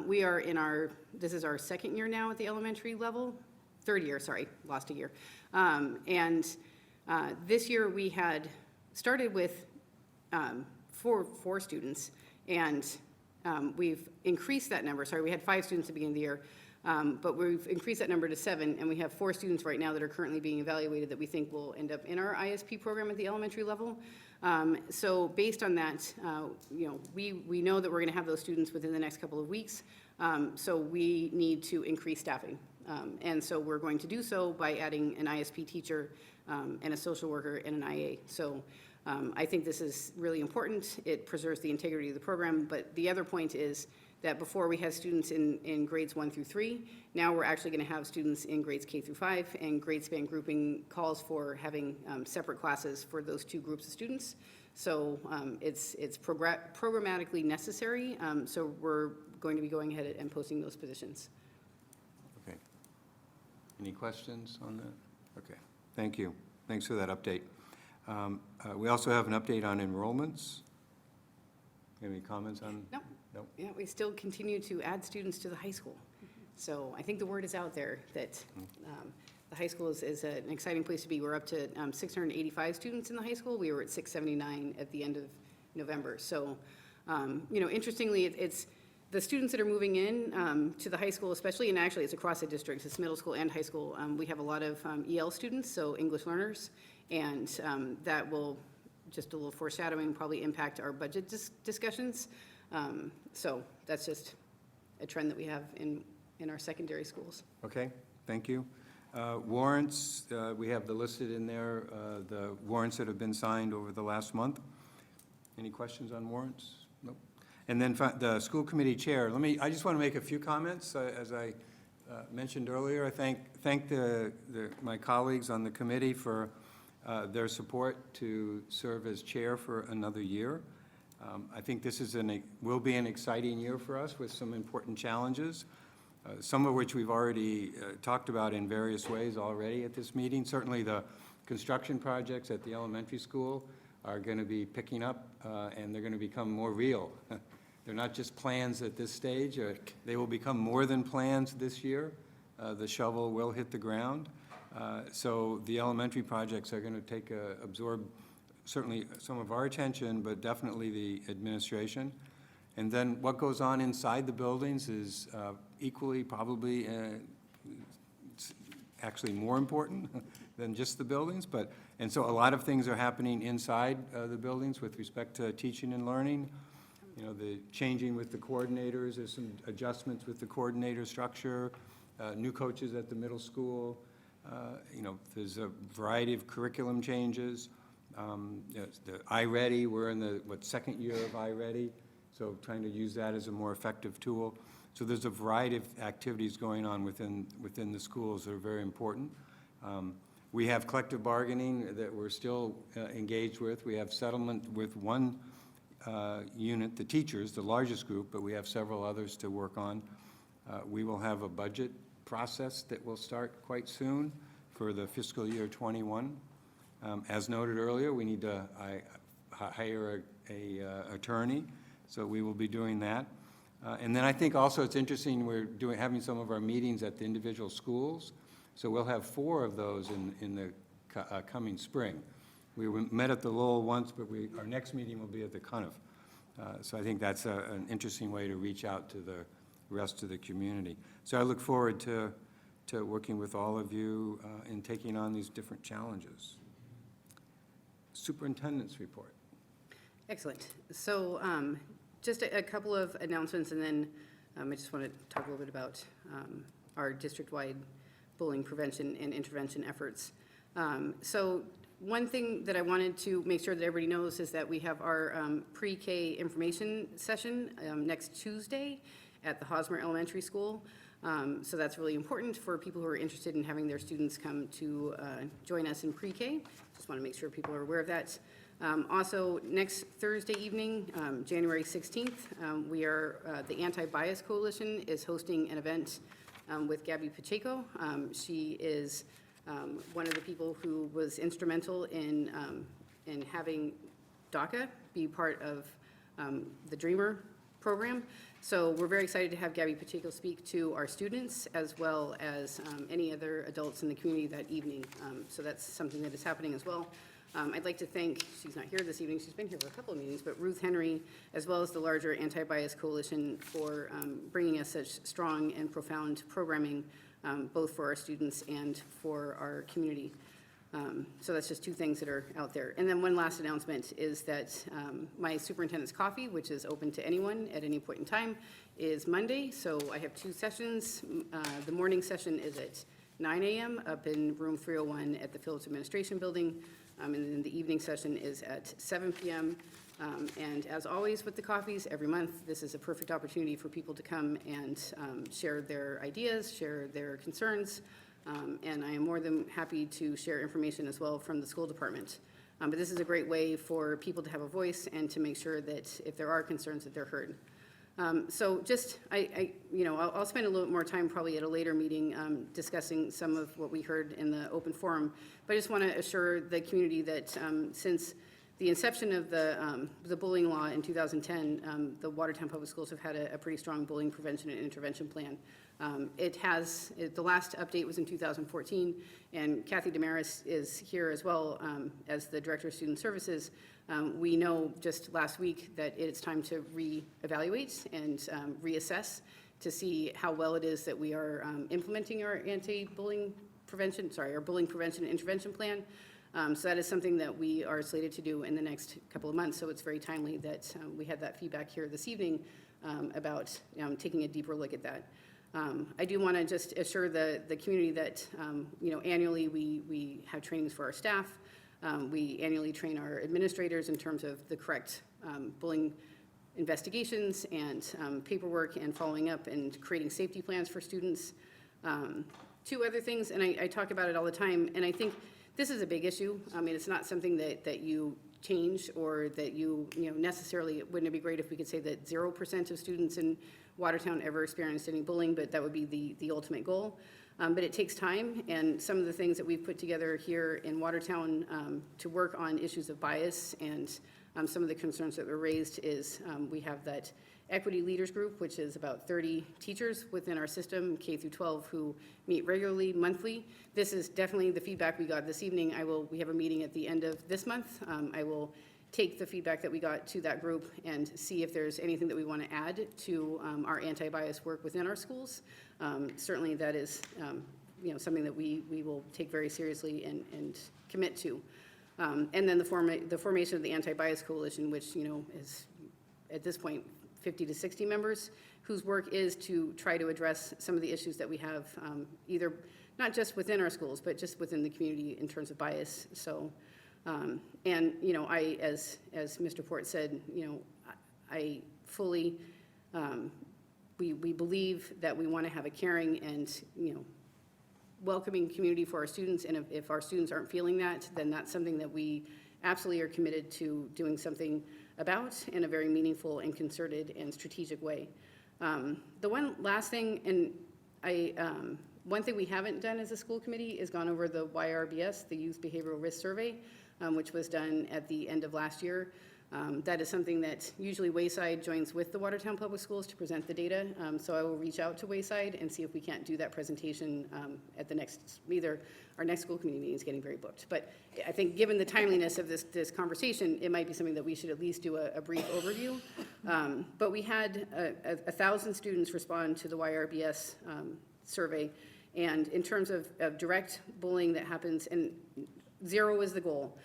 We are this is our 2nd year now at the elementary level, 3rd year, sorry, lost a year. And this year we had started with 4 students, and we've increased that number. Sorry, we had 5 students at the beginning of the year. But we've increased that number to 7, and we have 4 students right now that are currently being evaluated that we think will end up in our ISP program at the elementary level. So based on that, we know that we're going to have those students within the next couple of weeks. So we need to increase staffing. And so we're going to do so by adding an ISP teacher and a social worker and an IA. So I think this is really important. It preserves the integrity of the program. But the other point is that before we had students in grades 1 through 3, now we're actually going to have students in grades K through 5, and grade span grouping calls for having separate classes for those 2 groups of students. So it's programmatically necessary, so we're going to be going ahead and posting those positions. Okay. Any questions on that? Okay, thank you. Thanks for that update. We also have an update on enrollments. Any comments on? No. Nope. Yeah, we still continue to add students to the high school. So I think the word is out there that the high school is an exciting place to be. We're up to 685 students in the high school. We were at 679 at the end of November. So, interestingly, it's the students that are moving in to the high school, especially, and actually it's across the district, it's middle school and high school. We have a lot of EL students, so English learners, and that will, just a little foreshadowing, probably impact our budget discussions. So that's just a trend that we have in our secondary schools. Okay, thank you. Warrants, we have the listed in there, the warrants that have been signed over the last month. Any questions on warrants? Nope. And then the school committee chair, I just want to make a few comments. As I mentioned earlier, I thank my colleagues on the committee for their support to serve as chair for another year. I think this will be an exciting year for us with some important challenges, some of which we've already talked about in various ways already at this meeting. Certainly the construction projects at the elementary school are going to be picking up, and they're going to become more real. They're not just plans at this stage. They will become more than plans this year. The shovel will hit the ground. So the elementary projects are going to absorb certainly some of our attention, but definitely the administration. And then what goes on inside the buildings is equally, probably, actually more important than just the buildings. And so a lot of things are happening inside the buildings with respect to teaching and learning. You know, the changing with the coordinators, there's some adjustments with the coordinator structure, new coaches at the middle school. You know, there's a variety of curriculum changes. The iReady, we're in the, second year of iReady, so trying to use that as a more effective tool. So there's a variety of activities going on within the schools that are very important. We have collective bargaining that we're still engaged with. We have settlement with one unit, the teachers, the largest group, but we have several others to work on. We will have a budget process that will start quite soon for the fiscal year 21. As noted earlier, we need to hire a attorney, so we will be doing that. And then I think also it's interesting, we're having some of our meetings at the individual schools, so we'll have 4 of those in the coming spring. We met at the Lowell once, but our next meeting will be at the Cuniff. So I think that's an interesting way to reach out to the rest of the community. So I look forward to working with all of you in taking on these different challenges. Superintendent's report. Excellent. So just a couple of announcements, and then I just want to talk a little bit about our district-wide bullying prevention and intervention efforts. So one thing that I wanted to make sure that everybody knows is that we have our pre-K information session next Tuesday at the Hosmer Elementary School. So that's really important for people who are interested in having their students come to join us in pre-K. Just want to make sure people are aware of that. Also, next Thursday evening, January 16th, we are, the Anti-Bias Coalition is hosting an event with Gabby Pacheco. She is one of the people who was instrumental in having DACA be part of the Dreamer program. So we're very excited to have Gabby Pacheco speak to our students as well as any other adults in the community that evening. So that's something that is happening as well. I'd like to thank, she's not here this evening, she's been here for a couple of meetings, but Ruth Henry, as well as the larger Anti-Bias Coalition for bringing us such strong and profound programming, both for our students and for our community. So that's just 2 things that are out there. And then one last announcement is that my superintendent's coffee, which is open to anyone at any point in time, is Monday. So I have 2 sessions. The morning session is at 9 a.m. up in room 301 at the Phillips Administration Building. And then the evening session is at 7 p.m. And as always with the coffees, every month, this is a perfect opportunity for people to come and share their ideas, share their concerns. And I am more than happy to share information as well from the school department. But this is a great way for people to have a voice and to make sure that if there are concerns that they're heard. So just, I'll spend a little bit more time probably at a later meeting discussing some of what we heard in the open forum. But I just want to assure the community that since the inception of the bullying law in 2010, the Watertown Public Schools have had a pretty strong bullying prevention and intervention plan. The last update was in 2014, and Kathy Damaris is here as well as the Director of Student Services. We know just last week that it's time to reevaluate and reassess to see how well it is that we are implementing our bullying prevention and intervention plan. So that is something that we are slated to do in the next couple of months. So it's very timely that we had that feedback here this evening about taking a deeper look at that. I do want to just assure the community that, annually we have trainings for our staff. We annually train our administrators in terms of the correct bullying investigations and paperwork and following up and creating safety plans for students. Two other things, and I talk about it all the time, and I think this is a big issue. I mean, it's not something that you change or that necessarily, wouldn't it be great if we could say that 0% of students in Watertown ever experienced any bullying, but that would be the ultimate goal. But it takes time, and some of the things that we've put together here in Watertown to work on issues of bias and some of the concerns that were raised is we have that Equity Leaders Group, which is about 30 teachers within our system, K through 12, who meet regularly, monthly. This is definitely the feedback we got this evening. We have a meeting at the end of this month. I will take the feedback that we got to that group and see if there's anything that we want to add to our anti-bias work within our schools. Certainly that is something that we will take very seriously and commit to. And then the formation of the Anti-Bias Coalition, which is at this point 50 to 60 members, whose work is to try to address some of the issues that we have, either not just within our schools, but just within the community in terms of bias. So, and I, as Mr. Port said, I fully, we believe that we want to have a caring and welcoming community for our students, and if our students aren't feeling that, then that's something that we absolutely are committed to doing something about in a very meaningful and concerted and strategic way. The one last thing, and one thing we haven't done as a school committee is gone over the YRBS, the Youth Behavioral Risk Survey, which was done at the end of last year. That is something that usually Wayside joins with the Watertown Public Schools to present the data. So I will reach out to Wayside and see if we can't do that presentation at the next, either our next school committee meeting is getting very booked. But I think given the timeliness of this conversation, it might be something that we should at least do a brief overview. But we had 1,000 students respond to the YRBS survey. And in terms of direct bullying that happens, and 0 is the goal,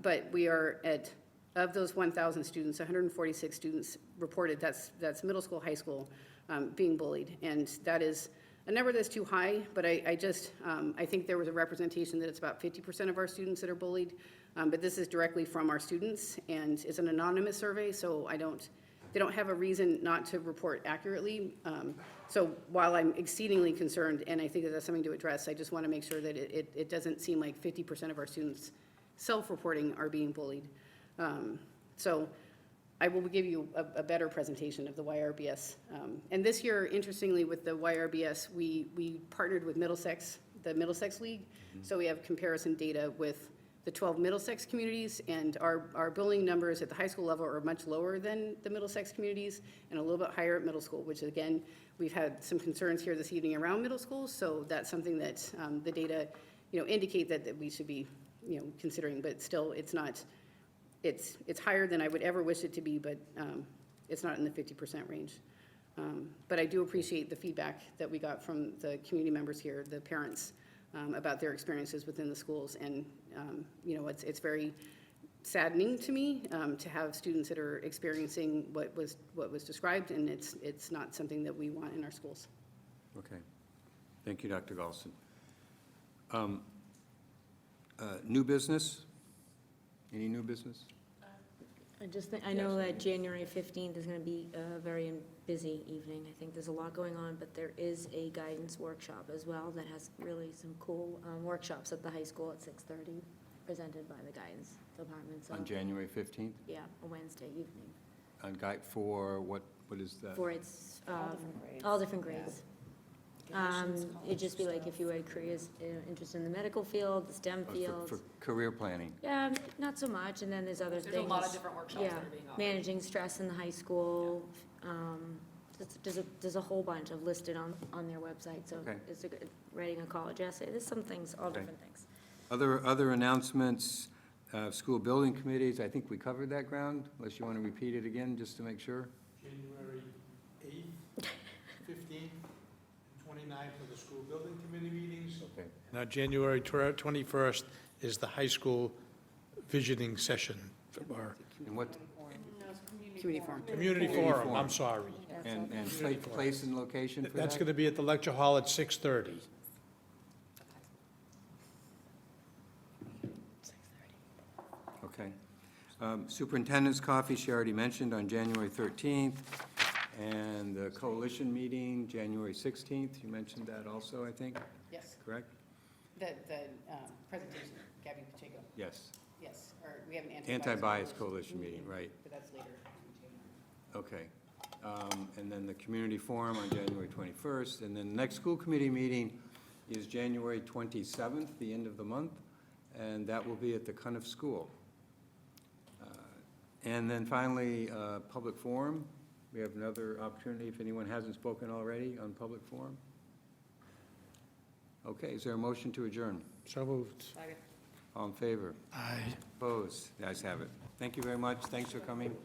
but we are at, of those 1,000 students, 146 students reported, that's middle school, high school, being bullied. And that is a number that's too high, but I think there was a representation that it's about 50% of our students that are bullied. But this is directly from our students, and it's an anonymous survey, so they don't have a reason not to report accurately. So while I'm exceedingly concerned, and I think that that's something to address, I just want to make sure that it doesn't seem like 50% of our students self-reporting are being bullied. So I will give you a better presentation of the YRBS. And this year, interestingly, with the YRBS, we partnered with Middlesex, the Middlesex League. So we have comparison data with the 12 Middlesex communities, and our bullying numbers at the high school level are much lower than the Middlesex communities and a little bit higher at middle school, which again, we've had some concerns here this evening around middle school. So that's something that the data, indicate that we should be, considering, but still it's not. It's higher than I would ever wish it to be, but it's not in the 50% range. But I do appreciate the feedback that we got from the community members here, the parents, about their experiences within the schools. And, it's very saddening to me to have students that are experiencing what was described, and it's not something that we want in our schools. Okay. Thank you, Dr. Galston. New business? Any new business? I know that January 15th is going to be a very busy evening. I think there's a lot going on, but there is a guidance workshop as well that has really some cool workshops at the high school at 6:30, presented by the guidance department. So, On January 15th? yeah, a Wednesday evening. On guide for what is that? For its, all different grades. It'd just be like if you had careers, interest in the medical field, the STEM fields. For career planning? Yeah, not so much, and then there's other things. There's a lot of different workshops that are being offered. Managing stress in the high school. There's a whole bunch of listed on their website, so Okay. it's writing a college essay. There's some things, all different things. Other announcements, school building committees, I think we covered that ground, unless you want to repeat it again, just to make sure. January 8th, 15th, and 29th are the school building committee meetings. Okay. Now, January 21st is the high school visioning session. And what, Community forum. Community Forum, I'm sorry. And place and location for that? That's going to be at the lecture hall at 6:30. Okay. Superintendent's coffee, she already mentioned, on January 13th, and the coalition meeting, January 16th, you mentioned that also, I think, Yes, correct? the presentation, Gabby Pacheco, Yes. yes, or we have an Anti-bias coalition meeting, right, but that's later. okay. And then the community forum on January 21st, and then the next school committee meeting is January 27th, the end of the month, and that will be at the Cuniff School. And then finally, public forum. We have another opportunity, if anyone hasn't spoken already, on public forum. Okay, is there a motion to adjourn? So moved. All in favor? Aye. Opposed? The ayes have it. Thank you very much. Thanks for coming.